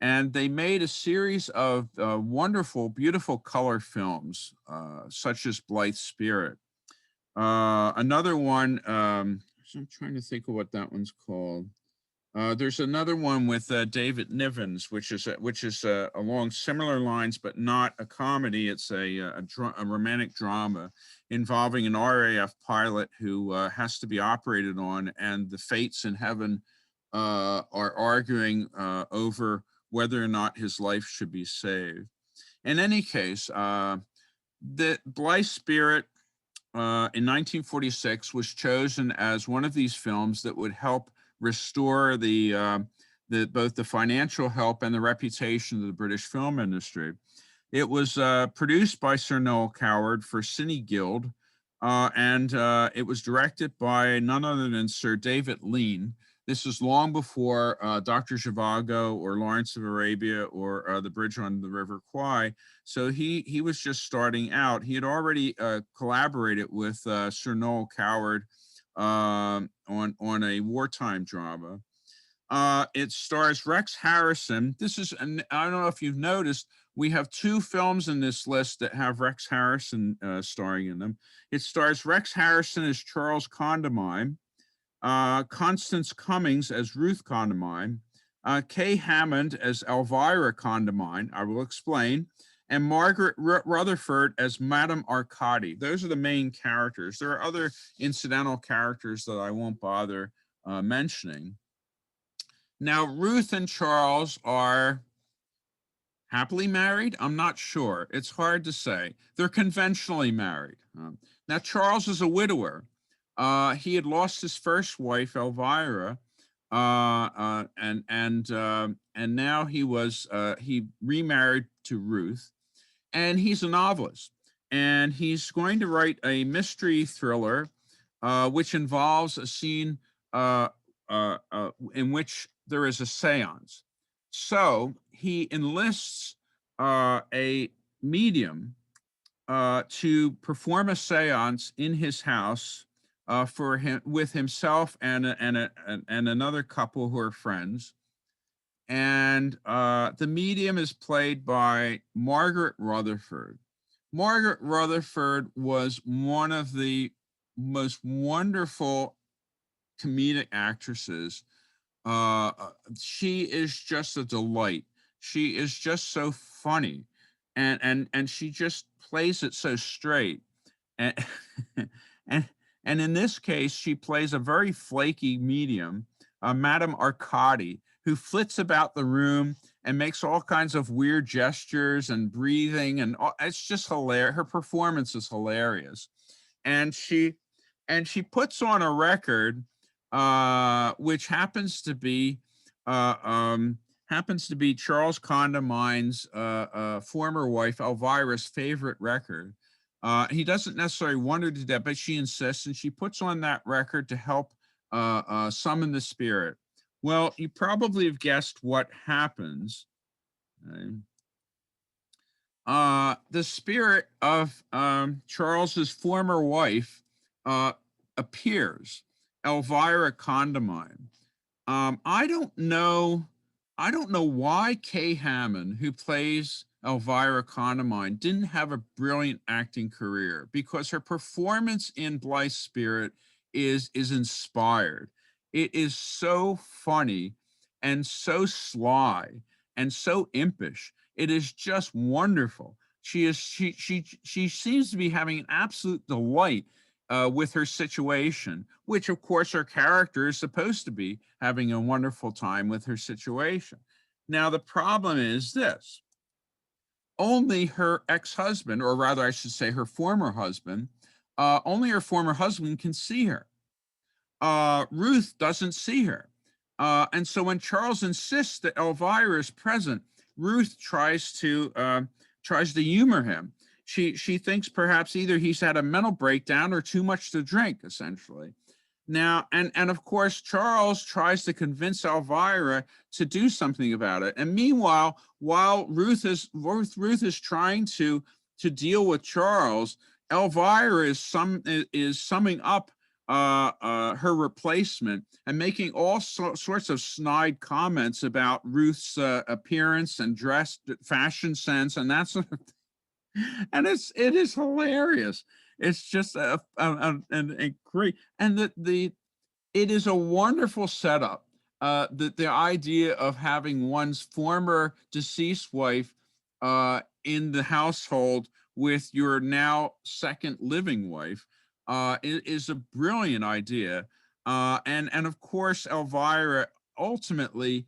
And they made a series of wonderful, beautiful color films, such as Blithe Spirit. Another one, I'm trying to think of what that one's called. There's another one with David Nivens, which is along similar lines, but not a comedy. It's a romantic drama involving an RAF pilot who has to be operated on, and the fates in heaven are arguing over whether or not his life should be saved. In any case, the Blithe Spirit in 1946 was chosen as one of these films that would help restore both the financial help and the reputation of the British film industry. It was produced by Sir Noel Coward for Cine Guild, and it was directed by none other than Sir David Lean. This is long before Dr. Zhivago or Lawrence of Arabia or The Bridge on the River Kwai. So he was just starting out. He had already collaborated with Sir Noel Coward on a wartime drama. It stars Rex Harrison. I don't know if you've noticed, we have 2 films in this list that have Rex Harrison starring in them. It stars Rex Harrison as Charles Condamine, Constance Cummings as Ruth Condamine, Kay Hammond as Elvira Condamine, I will explain, and Margaret Rutherford as Madame Arcadi. Those are the main characters. There are other incidental characters that I won't bother mentioning. Now, Ruth and Charles are happily married? I'm not sure. It's hard to say. They're conventionally married. Now, Charles is a widower. He had lost his first wife, Elvira, and now he remarried to Ruth, and he's a novelist, and he's going to write a mystery thriller, which involves a scene in which there is a seance. So he enlists a medium to perform a seance in his house for him, with himself and another couple who are friends. And the medium is played by Margaret Rutherford. Margaret Rutherford was one of the most wonderful comedic actresses. She is just a delight. She is just so funny. and she just plays it so straight. And and and in this case, she plays a very flaky medium, Madame Arcadi, who flits about the room and makes all kinds of weird gestures and breathing, and it's just hilarious. Her performance is hilarious, and she puts on a record, which uh, um, happens to be Charles Condamine's former wife Elvira's favorite record. He doesn't necessarily want her to death, but she insists, and she puts on that record to help summon the spirit. Well, you probably have guessed what happens. The spirit of Charles's former wife appears, Elvira Condamine. I don't know why Kay Hammond, who plays Elvira Condamine, didn't have a brilliant acting career, because her performance in Blithe Spirit is inspired. It is so funny and so sly and so impish. It is just wonderful. She seems to be having an absolute delight with her situation, which of course her character is supposed to be having a wonderful time with her situation. Now, the problem is this: only her ex-husband, or rather I should say her former husband, only her former husband can see her. Ruth doesn't see her. And so when Charles insists that Elvira is present, Ruth tries to humor him. She thinks perhaps either he's had a mental breakdown or too much to drink, essentially. Now, and of course, Charles tries to convince Elvira to do something about it. And meanwhile, while Ruth is trying to deal with Charles, Elvira is summing up her replacement and making all sorts of snide comments about Ruth's appearance and dress, fashion sense, and that sort of thing. And it is hilarious. It's just a great, and it is a wonderful setup. The idea of having one's former deceased wife in the household with your now second living wife is a brilliant idea. And of course, Elvira ultimately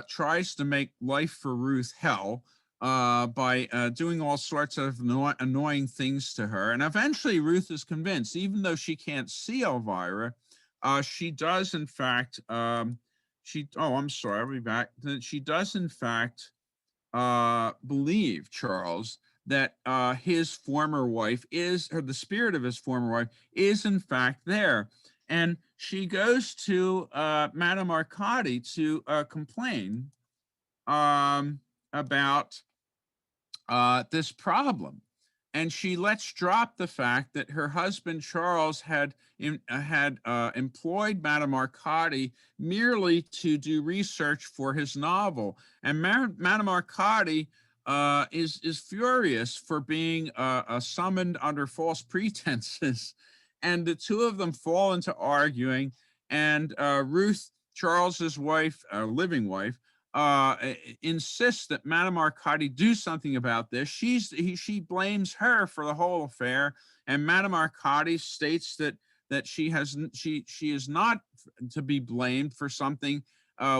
tries to make life for Ruth hell by doing all sorts of annoying things to her. And eventually Ruth is convinced, even though she can't see Elvira, she does in fact, I'm sorry, I'll be back. She does in fact believe Charles that his former wife or the spirit of his former wife is in fact there. And she goes to Madame Arcadi to complain about this problem. And she lets drop the fact that her husband Charles had employed Madame Arcadi merely to do research for his novel, and Madame Arcadi is furious for being summoned under false pretenses, and the two of them fall into arguing. And Ruth, Charles's wife, living wife, insists that Madame Arcadi do something about this. She blames her for the whole affair, and Madame Arcadi states that she is not to be blamed for something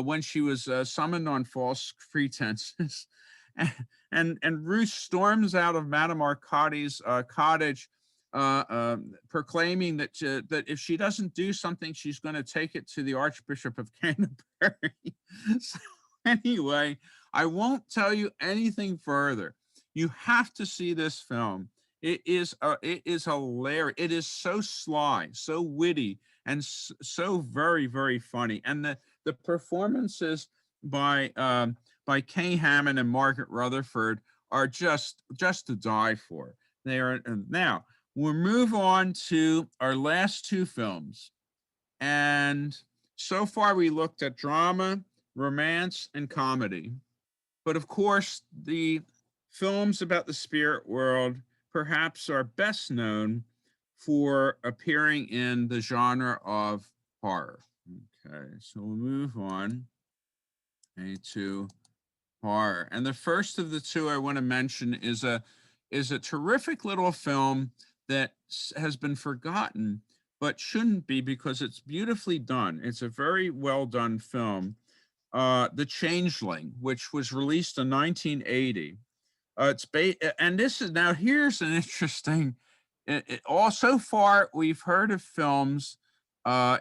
when she was summoned on false pretenses. and Ruth storms out of Madame Arcadi's cottage, proclaiming that if she doesn't do something, she's going to take it to the Archbishop of Canterbury. So anyway, I won't tell you anything further. You have to see this film. It is hilarious. It is so sly, so witty, and so very, very funny. And the performances by Kay Hammond and Margaret Rutherford are just to die for. They are. Now we'll move on to our last two films, and so far we looked at drama, romance, and comedy. But of course, the films about the spirit world perhaps are best known for appearing in the genre of horror. Okay, so we'll move on to horror. And the first of the two I want to mention is a terrific little film that has been forgotten, but shouldn't be because it's beautifully done. It's a very well done film. The Changeling, which was released in 1980. And this is now here's an interesting. All so far we've heard of films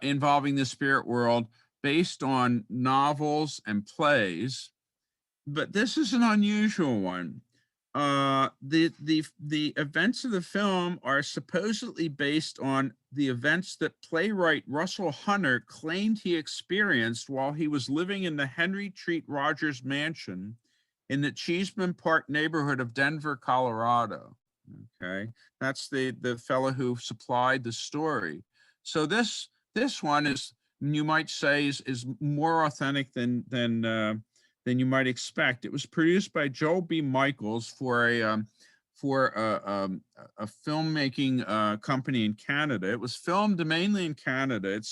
involving the spirit world based on novels and plays, but this is an unusual one. The events of the film are supposedly based on the events that playwright Russell Hunter claimed he experienced while he was living in the Henry Treat Rogers mansion in the Cheeseman Park neighborhood of Denver, Colorado. Okay, that's the fellow who supplied the story. So this one is, you might say, is more authentic than you might expect. It was produced by Joel B. Michaels for a filmmaking company in Canada. It was filmed mainly in Canada. It's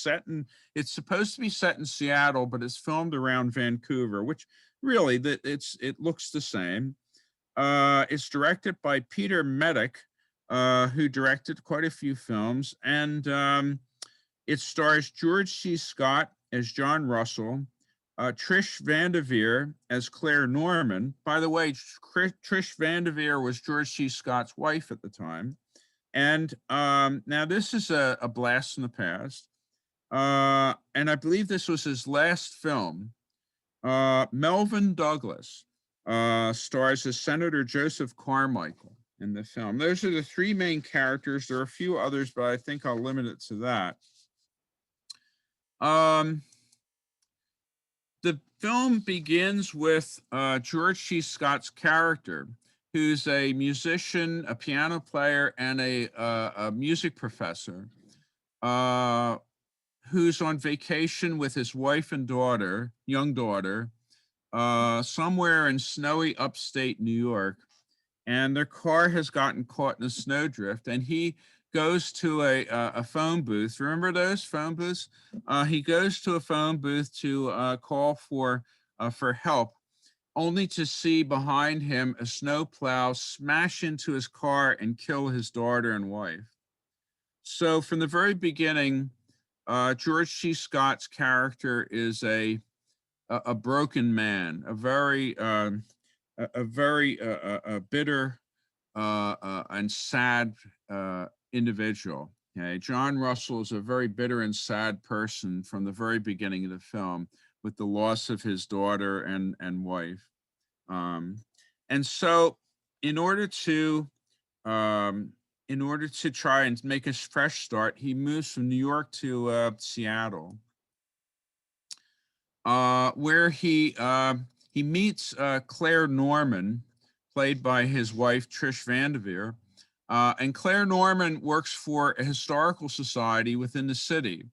supposed to be set in Seattle, but it's filmed around Vancouver, which really it looks the same. It's directed by Peter Medic, who directed quite a few films, and it stars George C. Scott as John Russell, Trish Vanderveer as Claire Norman. By the way, Trish Vanderveer was George C. Scott's wife at the time. And now this is a blast from the past. And I believe this was his last film. Melvin Douglas stars as Senator Joseph Carmichael in the film. Those are the three main characters. There are a few others, but I think I'll limit it to that. The film begins with George C. Scott's character, who's a musician, a piano player, and a music professor, who's on vacation with his wife and daughter, young daughter, somewhere in snowy upstate New York. And their car has gotten caught in a snowdrift, and he goes to a phone booth. Remember those phone booths? He goes to a phone booth to call for help, only to see behind him a snowplow smash into his car and kill his daughter and wife. So from the very beginning, George C. Scott's character is a broken man, a very bitter and sad individual. Okay, John Russell is a very bitter and sad person from the very beginning of the film, with the loss of his daughter and wife. And so, in order to try and make a fresh start, he moves from New York to Seattle, where he meets Claire Norman, played by his wife Trish Vanderveer. And Claire Norman works for a historical society within the city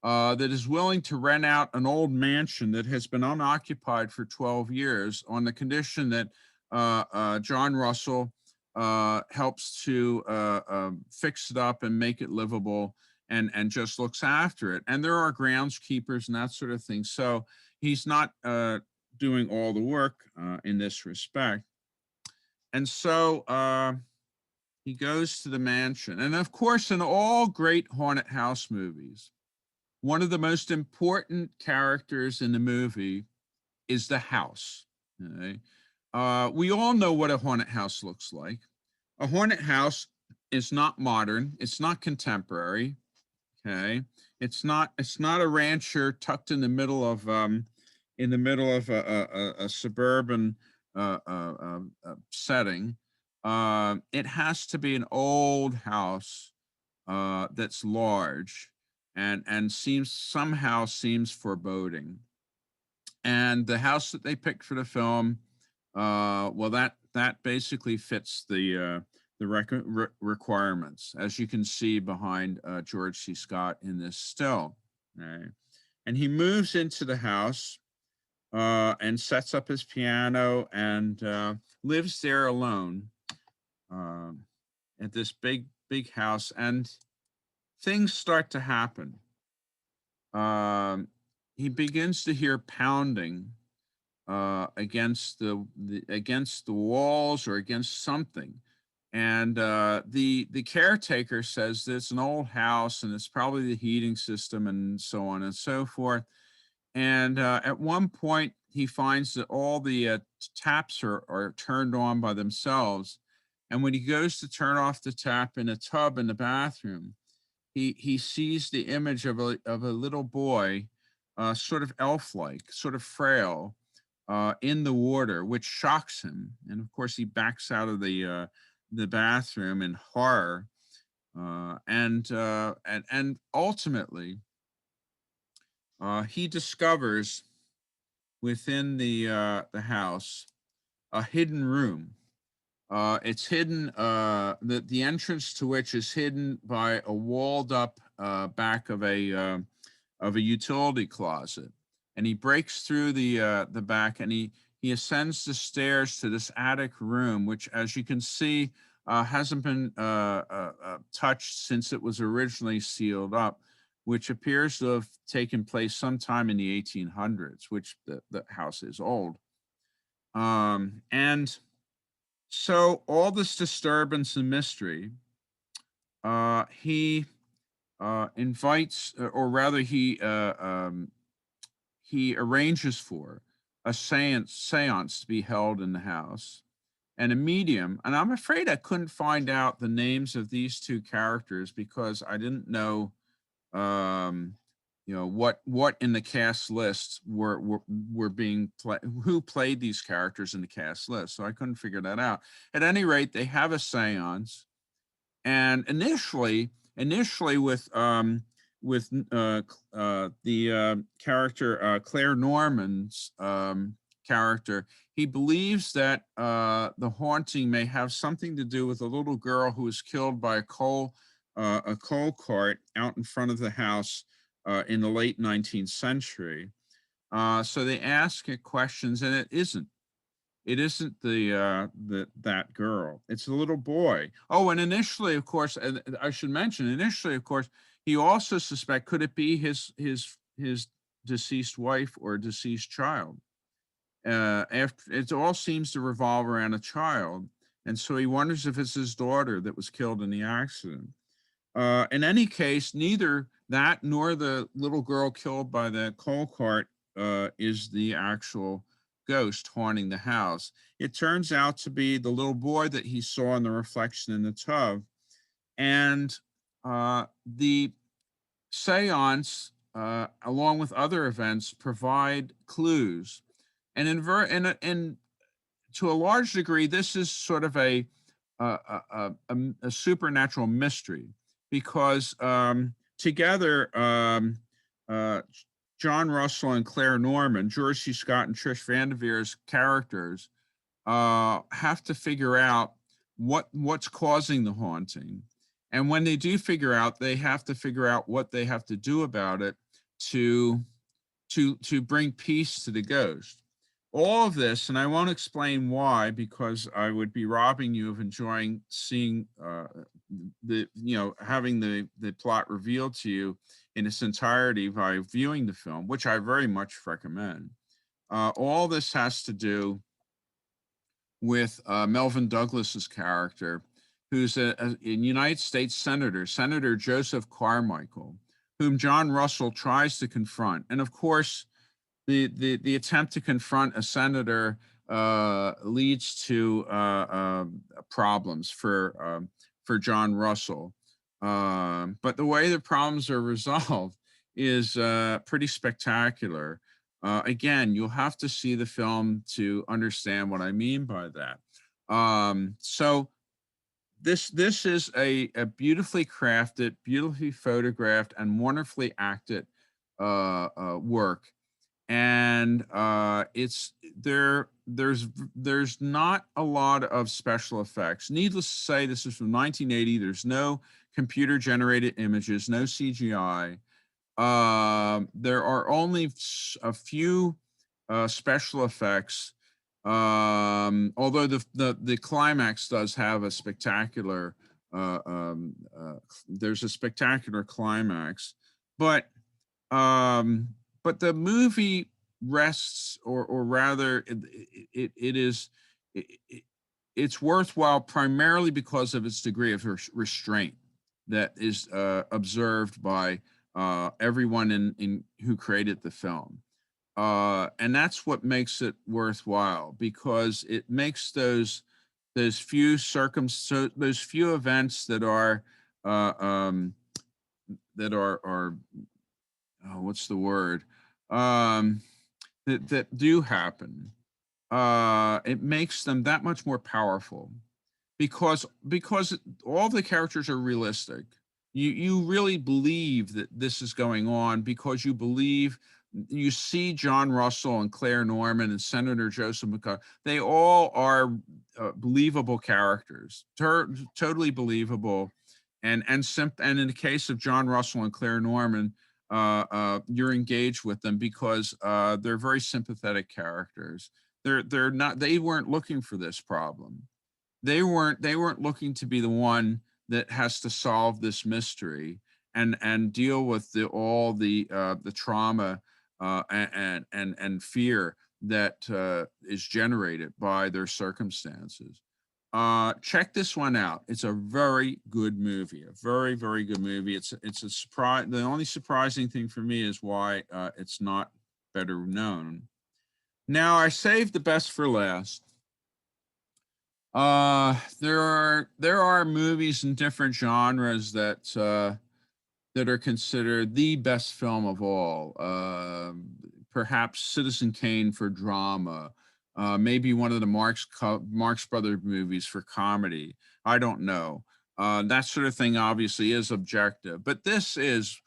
that is willing to rent out an old mansion that has been unoccupied for 12 years on the condition that John Russell helps to fix it up and make it livable, and just looks after it. And there are groundskeepers and that sort of thing. So he's not doing all the work in this respect. And so he goes to the mansion. And of course, in all great haunted house movies, one of the most important characters in the movie is the house. Okay? We all know what a haunted house looks like. A haunted house is not modern. It's not contemporary. Okay, it's not a rancher tucked in the middle of a suburban setting. It has to be an old house that's large and seems foreboding. And the house that they picked for the film, well, that basically fits the requirements, as you can see behind George C. Scott in this still. Right? And he moves into the house and sets up his piano and lives there alone at this big house. And things start to happen. He begins to hear pounding against the walls or against something. And the caretaker says that it's an old house and it's probably the heating system and so on and so forth. And at one point, he finds that all the taps are turned on by themselves. And when he goes to turn off the tap in a tub in the bathroom, he sees the image of a little boy, sort of elf-like, sort of frail, in the water, which shocks him. And of course, he backs out of the bathroom in horror. And ultimately, he discovers within the house a hidden room. It's hidden, the entrance to which is hidden by a walled up back of a utility closet. And he breaks through the back, and he ascends the stairs to this attic room, which, as you can see, hasn't been touched since it was originally sealed up, which appears to have taken place sometime in the 1800s, which the house is old. And so all this disturbance and mystery, he invites, or rather he arranges for a seance to be held in the house, and a medium. And I'm afraid I couldn't find out the names of these two characters because I didn't know, what in the cast list were being played, who played these characters in the cast list. So I couldn't figure that out. At any rate, they have a seance, and initially with the character Claire Norman's character, he believes that the haunting may have something to do with a little girl who was killed by a coal cart out in front of the house in the late 19th century. So they ask it questions, and it isn't. It isn't that girl. It's a little boy. Oh, and initially, of course, and I should mention, initially, of course, he also suspect, could it be his deceased wife or deceased child? After it all seems to revolve around a child, and so he wonders if it's his daughter that was killed in the accident. In any case, neither that nor the little girl killed by the coal cart is the actual ghost haunting the house. It turns out to be the little boy that he saw in the reflection in the tub. And the seance, along with other events, provide clues. And in to a large degree, this is sort of a supernatural mystery, because together, John Russell and Claire Norman, George C. Scott and Trish Vanderveer's characters, have to figure out what's causing the haunting. And when they do figure out, they have to figure out what they have to do about it to bring peace to the ghost. All of this, and I won't explain why, because I would be robbing you of enjoying seeing having the plot revealed to you in its entirety by viewing the film, which I very much recommend. All this has to do with Melvin Douglas's character, who's a United States Senator, Senator Joseph Carmichael, whom John Russell tries to confront. And of course, the attempt to confront a senator leads to problems for John Russell. But the way the problems are resolved is pretty spectacular. Again, you'll have to see the film to understand what I mean by that. So this is a beautifully crafted, beautifully photographed, and wonderfully acted work. And there's not a lot of special effects. Needless to say, this is from 1980. There's no computer generated images, no CGI. There are only a few special effects, although the climax does have a spectacular there's a spectacular climax, but the movie rests, or rather, it's worthwhile primarily because of its degree of restraint that is observed by everyone in who created the film. And that's what makes it worthwhile, because it makes those few those few events that are uh, um, what's the word, um, that do happen. It makes them that much more powerful, because all the characters are realistic. You really believe that this is going on, because you see John Russell and Claire Norman and Senator Joseph McCall. They all are believable characters, totally believable, and in the case of John Russell and Claire Norman, you're engaged with them because they're very sympathetic characters. They're not, they weren't looking for this problem. They weren't looking to be the one that has to solve this mystery and deal with all the trauma and fear that is generated by their circumstances. Check this one out. It's a very good movie, a very, very good movie. It's a surprise. The only surprising thing for me is why it's not better known. Now, I saved the best for last. There are movies in different genres that are considered the best film of all. Perhaps Citizen Kane for drama, maybe one of the Marx Brothers movies for comedy. I don't know. That sort of thing obviously is objective, but this is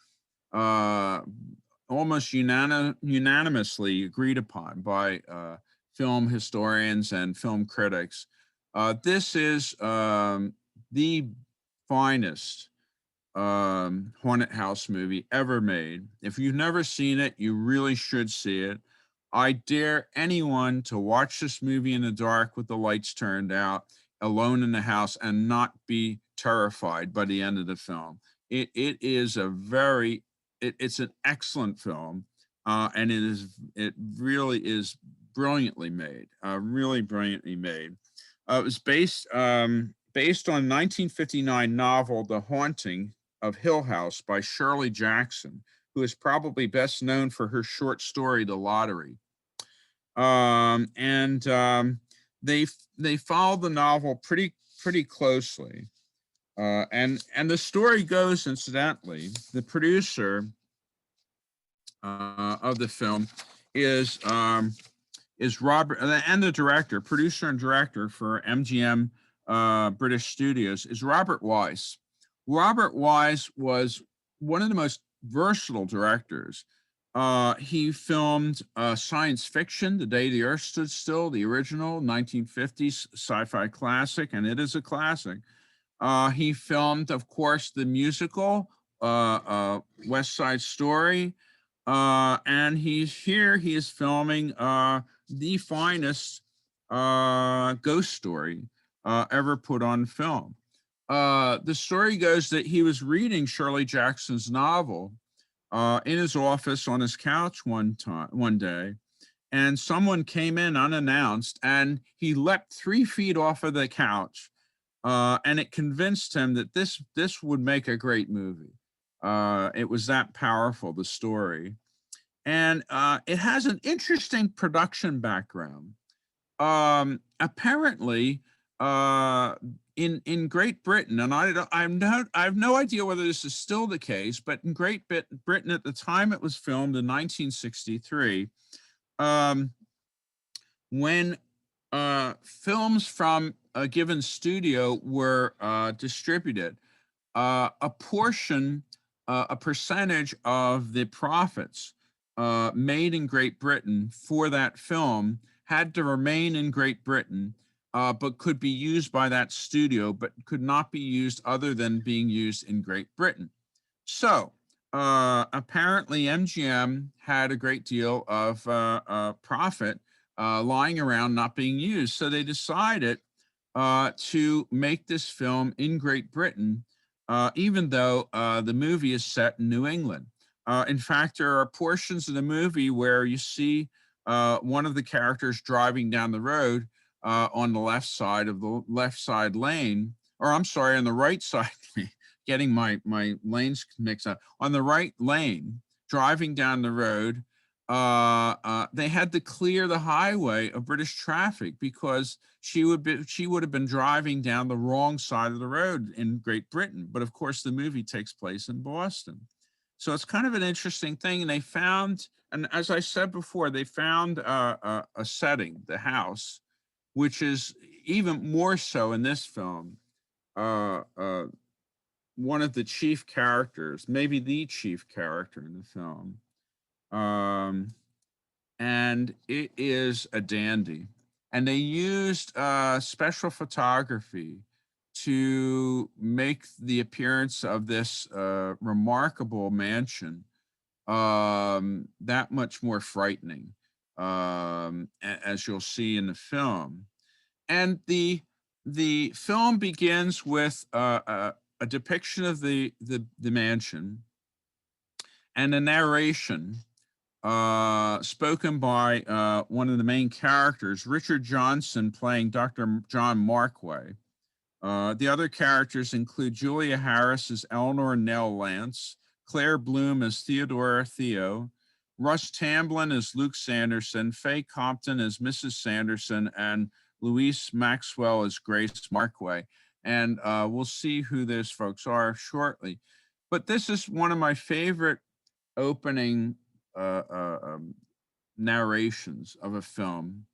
almost unanimously agreed upon by film historians and film critics. This is the finest haunted house movie ever made. If you've never seen it, you really should see it. I dare anyone to watch this movie in the dark with the lights turned out, alone in the house, and not be terrified by the end of the film. It is it's an excellent film, and it really is brilliantly made. Really brilliantly made. It was based on 1959 novel The Haunting of Hill House by Shirley Jackson, who is probably best known for her short story The Lottery. They followed the novel pretty closely. And the story goes, incidentally, the producer of the film is Robert, and the director, producer and director for MGM British Studios is Robert Wise. Robert Wise was one of the most versatile directors. He filmed science fiction, The Day the Earth Stood Still, the original 1950s sci-fi classic, and it is a classic. He filmed, of course, the musical West Side Story, and he is filming the finest ghost story ever put on film. The story goes that he was reading Shirley Jackson's novel in his office on his couch one day, and someone came in unannounced, and he leapt 3 feet off of the couch, and it convinced him that this would make a great movie. It was that powerful, the story. And it has an interesting production background. Apparently, in Great Britain, and I have no idea whether this is still the case, but in Great Britain at the time it was filmed in 1963, when films from a given studio were distributed, a percentage of the profits made in Great Britain for that film had to remain in Great Britain, but could be used by that studio, but could not be used other than being used in Great Britain. So apparently MGM had a great deal of profit lying around not being used. So they decided to make this film in Great Britain, even though the movie is set in New England. In fact, there are portions of the movie where you see one of the characters driving down the road on the left side of the left side lane, or I'm sorry, on the right side, getting my lanes mixed up. On the right lane, driving down the road, they had to clear the highway of British traffic because she would have been driving down the wrong side of the road in Great Britain. But of course, the movie takes place in Boston. So it's kind of an interesting thing. And they found, and as I said before, they found a setting, the house, which is even more so in this film. One of the chief characters, maybe the chief character in the film. And it is a dandy. And they used special photography to make the appearance of this remarkable mansion that much more frightening, as you'll see in the film. And the film begins with a depiction of the mansion and a narration spoken by one of the main characters, Richard Johnson, playing Dr. John Markway. The other characters include Julia Harris as Eleanor Nell Lance, Claire Bloom as Theodora Theo, Russ Tamblyn as Luke Sanderson, Faye Compton as Mrs. Sanderson, and Louise Maxwell as Grace Markway. And we'll see who those folks are shortly. But this is one of my favorite opening narrations of a film.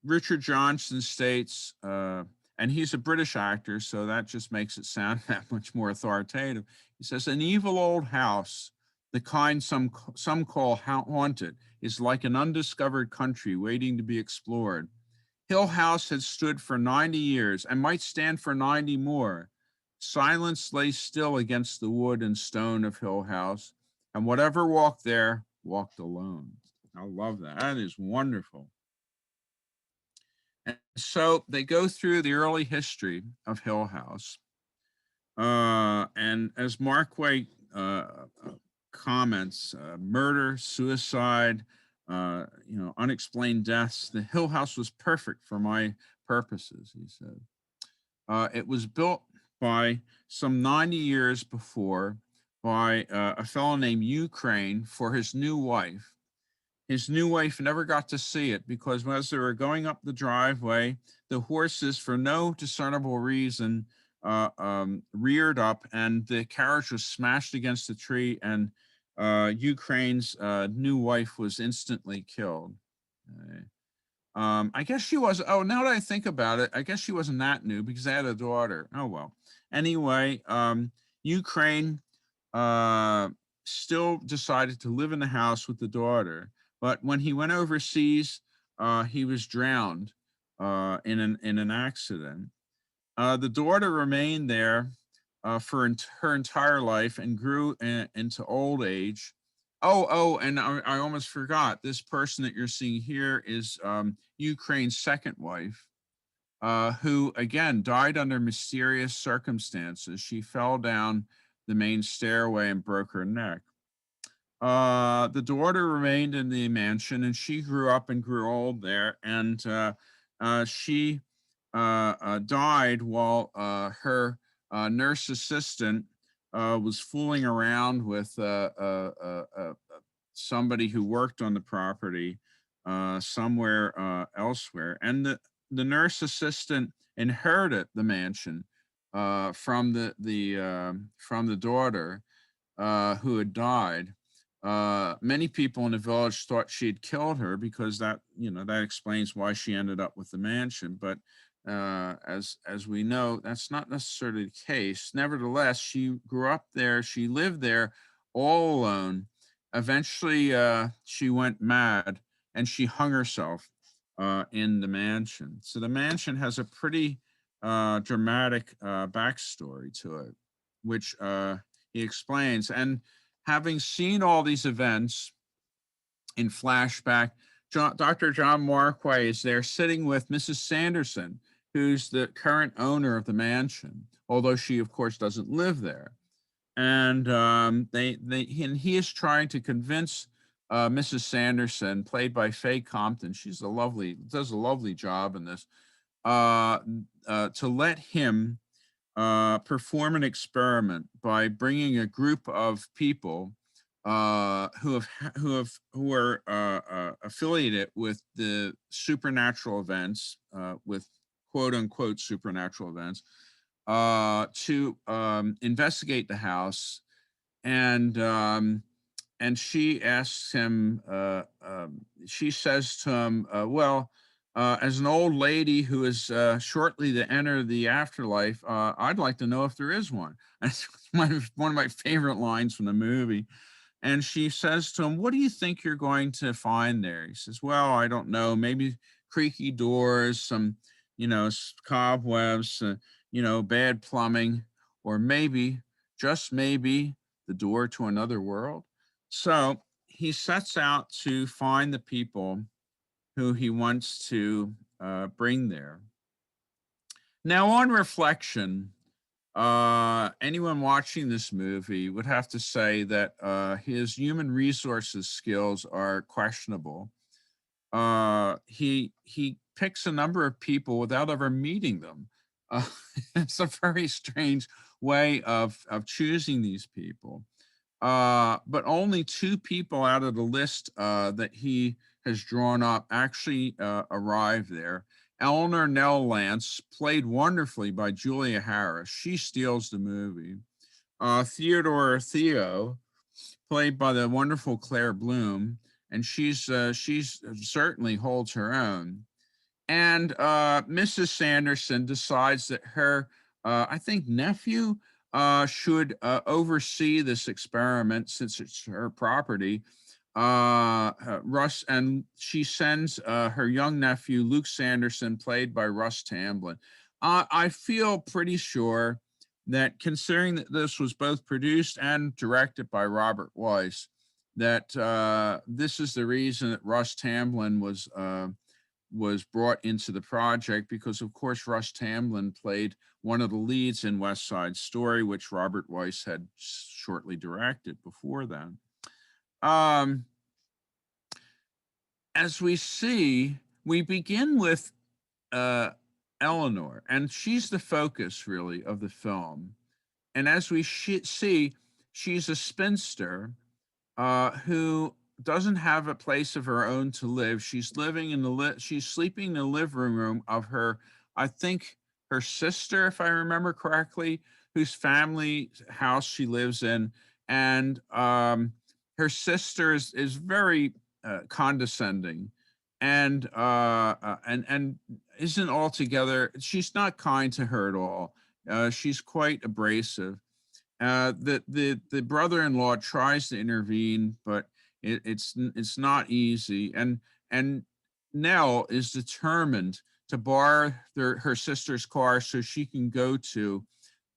Richard Johnson states, and he's a British actor, so that just makes it sound that much more authoritative. He says, "An evil old house, the kind some call haunted, is like an undiscovered country waiting to be explored. Hill House had stood for 90 years and might stand for 90 more. Silence lay still against the wood and stone of Hill House, and whatever walked there walked alone." I love that. That is wonderful. And so they go through the early history of Hill House. And as Markway comments, murder, suicide, unexplained deaths. The Hill House was perfect for my purposes, he said. It was built by some 90 years before by a fellow named Ukraine for his new wife. His new wife never got to see it because as they were going up the driveway, the horses, for no discernible reason, reared up and the carriage was smashed against a tree, and Ukraine's new wife was instantly killed. I guess she was, now that I think about it, I guess she wasn't that new because they had a daughter. Oh, well. Anyway, Ukraine still decided to live in the house with the daughter. But when he went overseas, he was drowned in an accident. The daughter remained there for her entire life and grew into old age. And I almost forgot, this person that you're seeing here is Ukraine's second wife, who, again, died under mysterious circumstances. She fell down the main stairway and broke her neck. The daughter remained in the mansion, and she grew up and grew old there, and she died while her nurse assistant was fooling around with somebody who worked on the property somewhere elsewhere. And the nurse assistant inherited the mansion from the daughter who had died. Many people in the village thought she had killed her because that explains why she ended up with the mansion. But as we know, that's not necessarily the case. Nevertheless, she grew up there. She lived there all alone. Eventually, she went mad and she hung herself in the mansion. So the mansion has a pretty dramatic backstory to it, which he explains. And having seen all these events in flashback, Dr. John Markway is there sitting with Mrs. Sanderson, who's the current owner of the mansion, although she, of course, doesn't live there. and and he is trying to convince Mrs. Sanderson, played by Faye Compton. Does a lovely job in this, to let him perform an experiment by bringing a group of people who are affiliated with the supernatural events, with quote unquote supernatural events, to investigate the house. And she asks him, she says to him, well, as an old lady who is shortly to enter the afterlife, I'd like to know if there is one. That's one of my favorite lines from the movie. And she says to him, what do you think you're going to find there? He says, well, I don't know, maybe creaky doors, some, cobwebs, bad plumbing, or maybe, just maybe, the door to another world. So he sets out to find the people who he wants to bring there. Now, on reflection, anyone watching this movie would have to say that his human resources skills are questionable. He picks a number of people without ever meeting them. Uh, it's a very strange way of choosing these people. But only 2 people out of the list that he has drawn up actually arrive there. Eleanor Nell Lance, played wonderfully by Julia Harris. She steals the movie. Theodore Theo, played by the wonderful Claire Bloom, and she's certainly holds her own. And Mrs. Sanderson decides that her, I think, nephew should oversee this experiment since it's her property. Russ, and she sends her young nephew, Luke Sanderson, played by Russ Tamblyn. I feel pretty sure that, considering that this was both produced and directed by Robert Weiss, that this is the reason that Russ Tamblyn was brought into the project, because of course Russ Tamblyn played one of the leads in West Side Story, which Robert Weiss had shortly directed before then. As we see, we begin with Eleanor, and she's the focus really of the film. And as we see, she's a spinster who doesn't have a place of her own to live. She's living in she's sleeping in the living room of her, I think, her sister, if I remember correctly, whose family house she lives in. And her sister is very condescending, and isn't altogether. She's not kind to her at all. She's quite abrasive. The brother-in-law tries to intervene, but it's not easy. And Nell is determined to borrow her sister's car so she can go to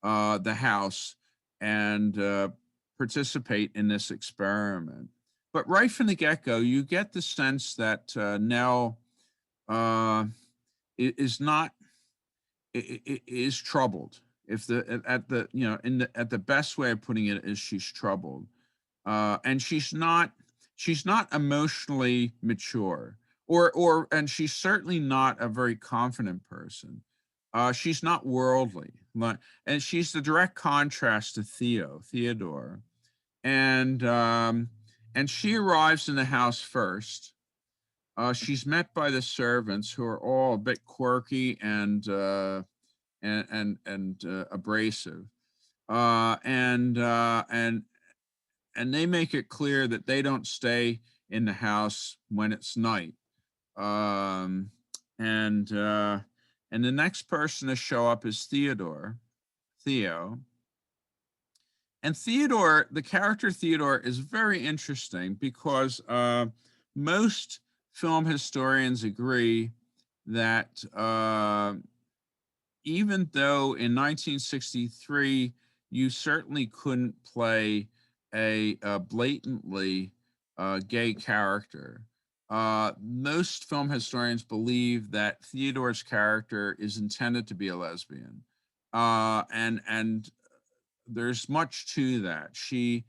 the house and participate in this experiment. But right from the get-go, you get the sense that Nell is not is troubled. If the at the at the best way of putting it is she's troubled, and she's not emotionally mature, and she's certainly not a very confident person. She's not worldly, and she's the direct contrast to Theodore, and she arrives in the house first. She's met by the servants, who are all a bit quirky and abrasive, and they make it clear that they don't stay in the house when it's night. And the next person to show up is Theo. And Theodore, the character Theodore, is very interesting because most film historians agree that even though in 1963 you certainly couldn't play a blatantly gay character, most film historians believe that Theodore's character is intended to be a lesbian, and there's much to that. She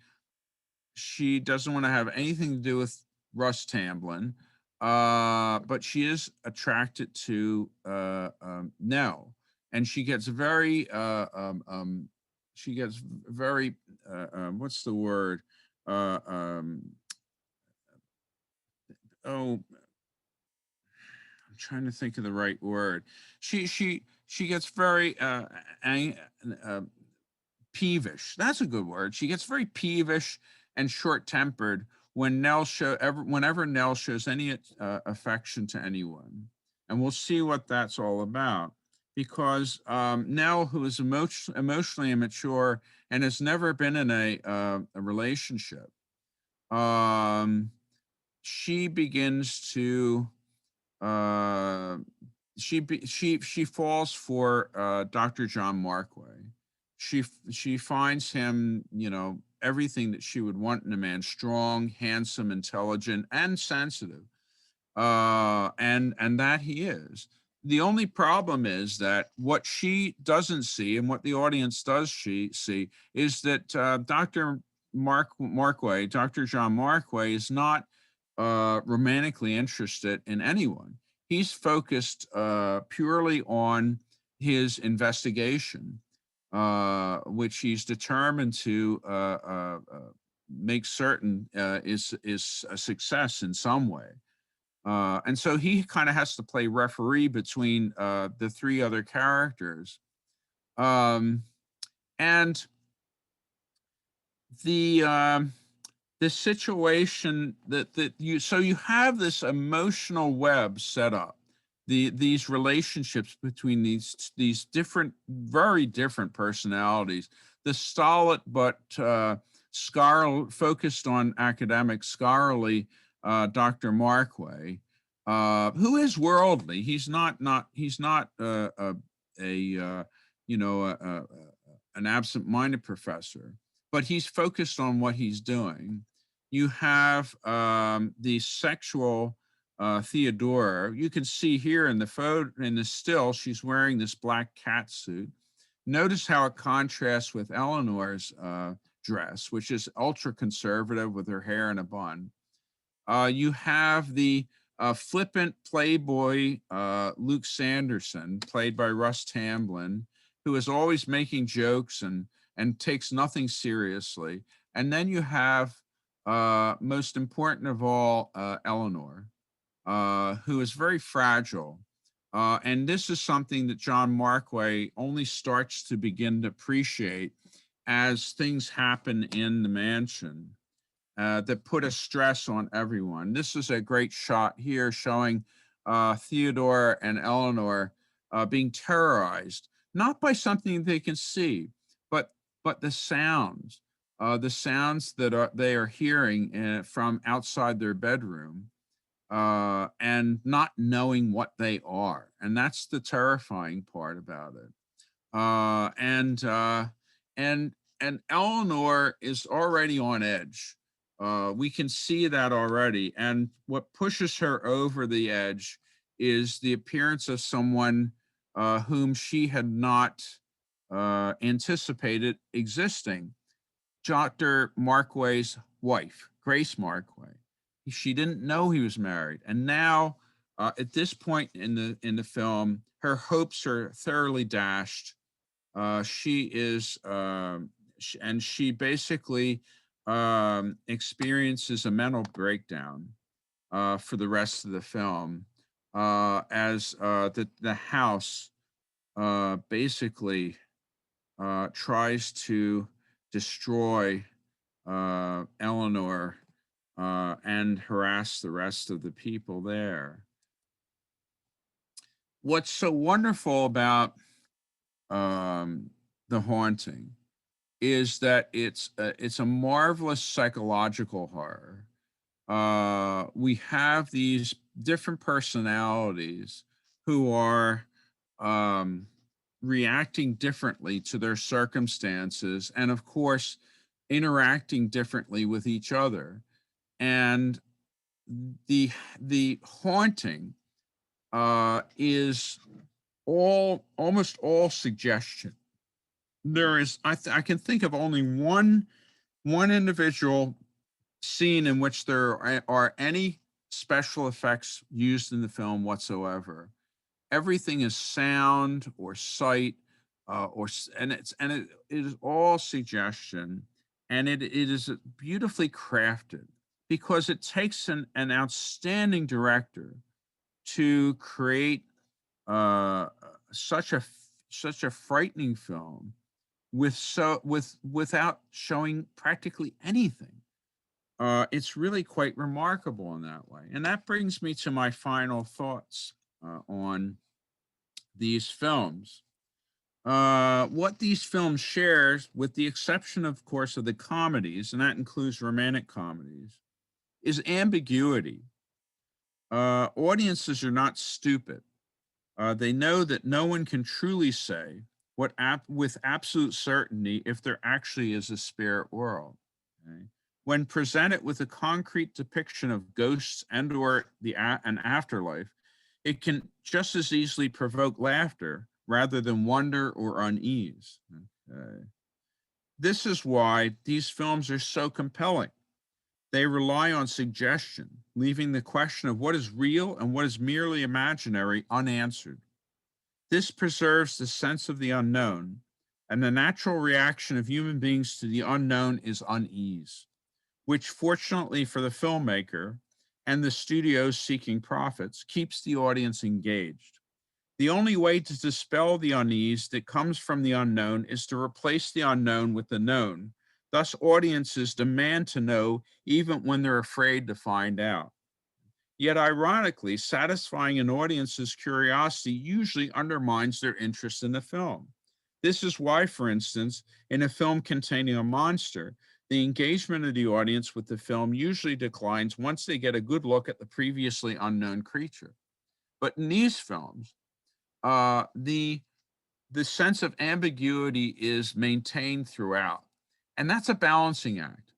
doesn't want to have anything to do with Russ Tamblyn, but she is attracted to Nell, and she gets very what's the word? Uh, um, oh, I'm trying to think of the right word. She gets very uh, peevish. That's a good word. She gets very peevish and short-tempered whenever Nell shows any affection to anyone, and we'll see what that's all about. Because Nell, who is emotionally immature and has never been in a relationship, um, she begins to she falls for Dr. John Markway. She finds him, everything that she would want in a man: strong, handsome, intelligent, and sensitive. And that he is. The only problem is that what she doesn't see, and what the audience does see, is that Dr. Dr. John Markway, is not romantically interested in anyone. He's focused purely on his investigation, which he's determined to make certain is a success in some way. And so he kind of has to play referee between the three other characters. And the situation that you have this emotional web set up, these relationships between these different, very different personalities, the stolid but focused on academic, scholarly Dr. Markway, who is worldly. He's not an absent-minded professor, but he's focused on what he's doing. You have the sexual Theodora. You can see here in the photo, in the still, she's wearing this black cat suit. Notice how it contrasts with Eleanor's dress, which is ultra conservative with her hair in a bun. You have the flippant playboy Luke Sanderson, played by Russ Tamblyn, who is always making jokes and takes nothing seriously. And then you have, most important of all, Eleanor, who is very fragile. And this is something that John Markway only starts to begin to appreciate as things happen in the mansion that put a stress on everyone. This is a great shot here showing Theodore and Eleanor being terrorized, not by something they can see, but the sounds that they are hearing from outside their bedroom, and not knowing what they are. And that's the terrifying part about it. And Eleanor is already on edge. We can see that already. And what pushes her over the edge is the appearance of someone whom she had not anticipated existing. Dr. Markway's wife, Grace Markway. She didn't know he was married. And now, at this point in the film, her hopes are thoroughly dashed. She basically experiences a mental breakdown for the rest of the film, as the house basically tries to destroy Eleanor and harass the rest of the people there. What's so wonderful about The Haunting is that it's a marvelous psychological horror. We have these different personalities who are reacting differently to their circumstances, and of course, interacting differently with each other. And the haunting is almost all suggestion. there is, I can think of only one individual scene in which there are any special effects used in the film whatsoever. Everything is sound or sight, and it is all suggestion, and it is beautifully crafted because it takes an outstanding director to create uh, such a frightening film without showing practically anything. It's really quite remarkable in that way. And that brings me to my final thoughts on these films. What these films share, with the exception, of course, of the comedies, and that includes romantic comedies, is ambiguity. Audiences are not stupid. They know that no one can truly say with absolute certainty if there actually is a spirit world. Okay? When presented with a concrete depiction of ghosts and or an afterlife, it can just as easily provoke laughter rather than wonder or unease. Okay? This is why these films are so compelling. They rely on suggestion, leaving the question of what is real and what is merely imaginary unanswered. This preserves the sense of the unknown, and the natural reaction of human beings to the unknown is unease, which, fortunately for the filmmaker and the studios seeking profits, keeps the audience engaged. The only way to dispel the unease that comes from the unknown is to replace the unknown with the known. Thus, audiences demand to know even when they're afraid to find out. Yet, ironically, satisfying an audience's curiosity usually undermines their interest in the film. This is why, for instance, in a film containing a monster, the engagement of the audience with the film usually declines once they get a good look at the previously unknown creature. But in these films, the sense of ambiguity is maintained throughout, and that's a balancing act.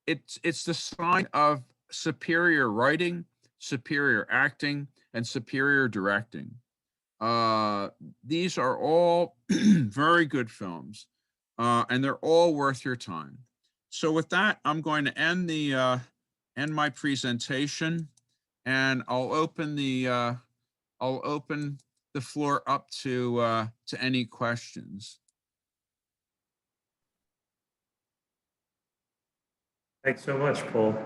It's the sign of superior writing, superior acting, and superior directing. These are all very good films, and they're all worth your time. So with that, I'm going to end my presentation, and I'll open the floor up to any questions. Thanks so much, Paul.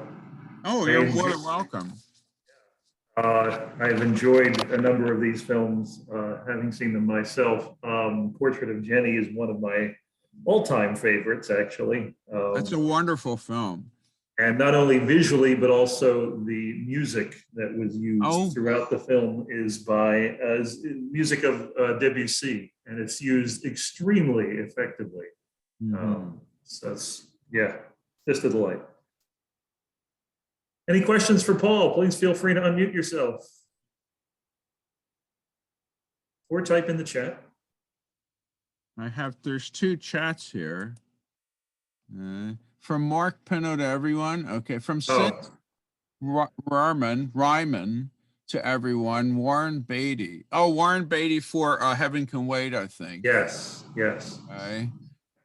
Oh, you're more than welcome. I've enjoyed a number of these films, having seen them myself. Portrait of Jennie is one of my all-time favorites, actually. That's a wonderful film. And not only visually, but also the music that was used throughout the film is music of Debussy, and it's used extremely effectively. So it's, yeah, just a delight. Any questions for Paul? Please feel free to unmute yourself or type in the chat. There's two chats here. From Mark Pino to everyone. Okay, from Sid Ryman to everyone. Warren Beatty. Oh, Warren Beatty for Heaven Can Wait, I think. Yes.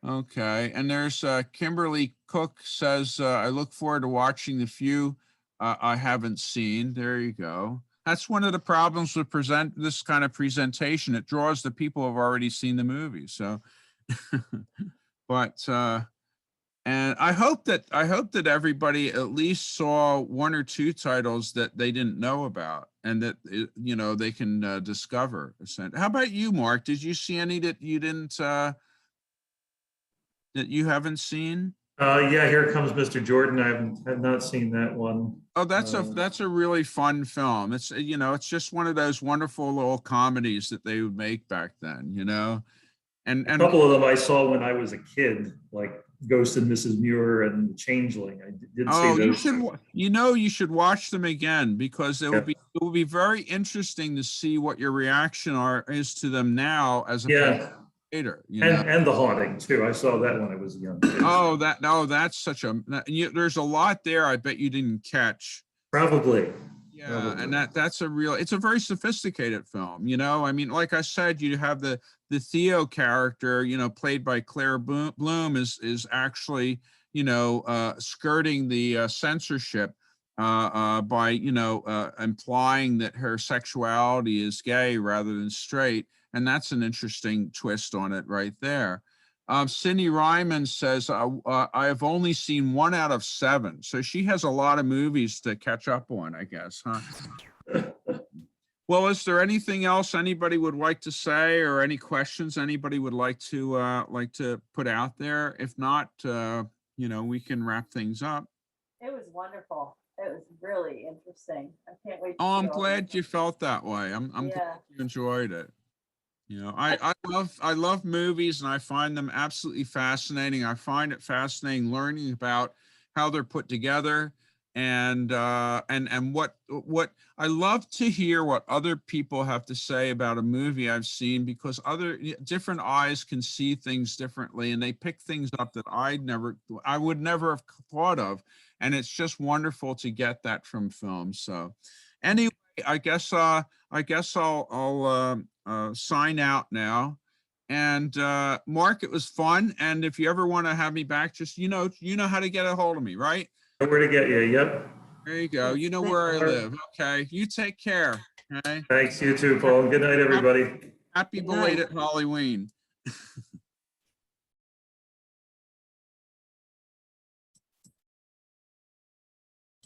Okay. And there's Kimberly Cook says, I look forward to watching the few I haven't seen. There you go. That's one of the problems with this kind of presentation. It draws the people who have already seen the movie. So, but and I hope that everybody at least saw one or two titles that they didn't know about, and that they can discover. How about you, Mark? Did you see any that you didn't that you haven't seen? Yeah, Here Comes Mr. Jordan. I have not seen that one. Oh, that's a really fun film. It's it's just one of those wonderful little comedies that they would make back then. And a couple of them I saw when I was a kid, like Ghost and Mrs Muir and Changeling. I did see those. You should watch them again, because it will be very interesting to see what your reaction is to them now as a later. And The Haunting too. I saw that when I was a young kid. That's such a. There's a lot there I bet you didn't catch. Probably. Yeah, and that's it's a very sophisticated film, you know. I mean, like I said, you have the Theo character, you know, played by Claire Bloom is actually, you know, skirting the censorship by, you know, implying that her sexuality is gay rather than straight, and that's an interesting twist on it right there. Cindy Ryman says, I have only seen 1 out of 7. So she has a lot of movies to catch up on, I guess, huh? Well, is there anything else anybody would like to say, or any questions anybody would like to put out there? If not, you know, we can wrap things up. It was wonderful. It was really interesting. I can't wait. Oh, I'm glad you felt that way. I'm glad you enjoyed it. You know, I love movies, and I find them absolutely fascinating. I find it fascinating learning about how they're put together, and what I love to hear what other people have to say about a movie I've seen, because different eyes can see things differently, and they pick things up that I would never have thought of, and it's just wonderful to get that from film. So anyway, I guess I'll sign out now. And Mark, it was fun. And if you ever want to have me back, just you know how to get a hold of me, right? Where to get you? Yep. There you go. You know where I live. Okay. You take care. Okay. Thanks. You too, Paul. Good night, everybody. Happy belated Halloween.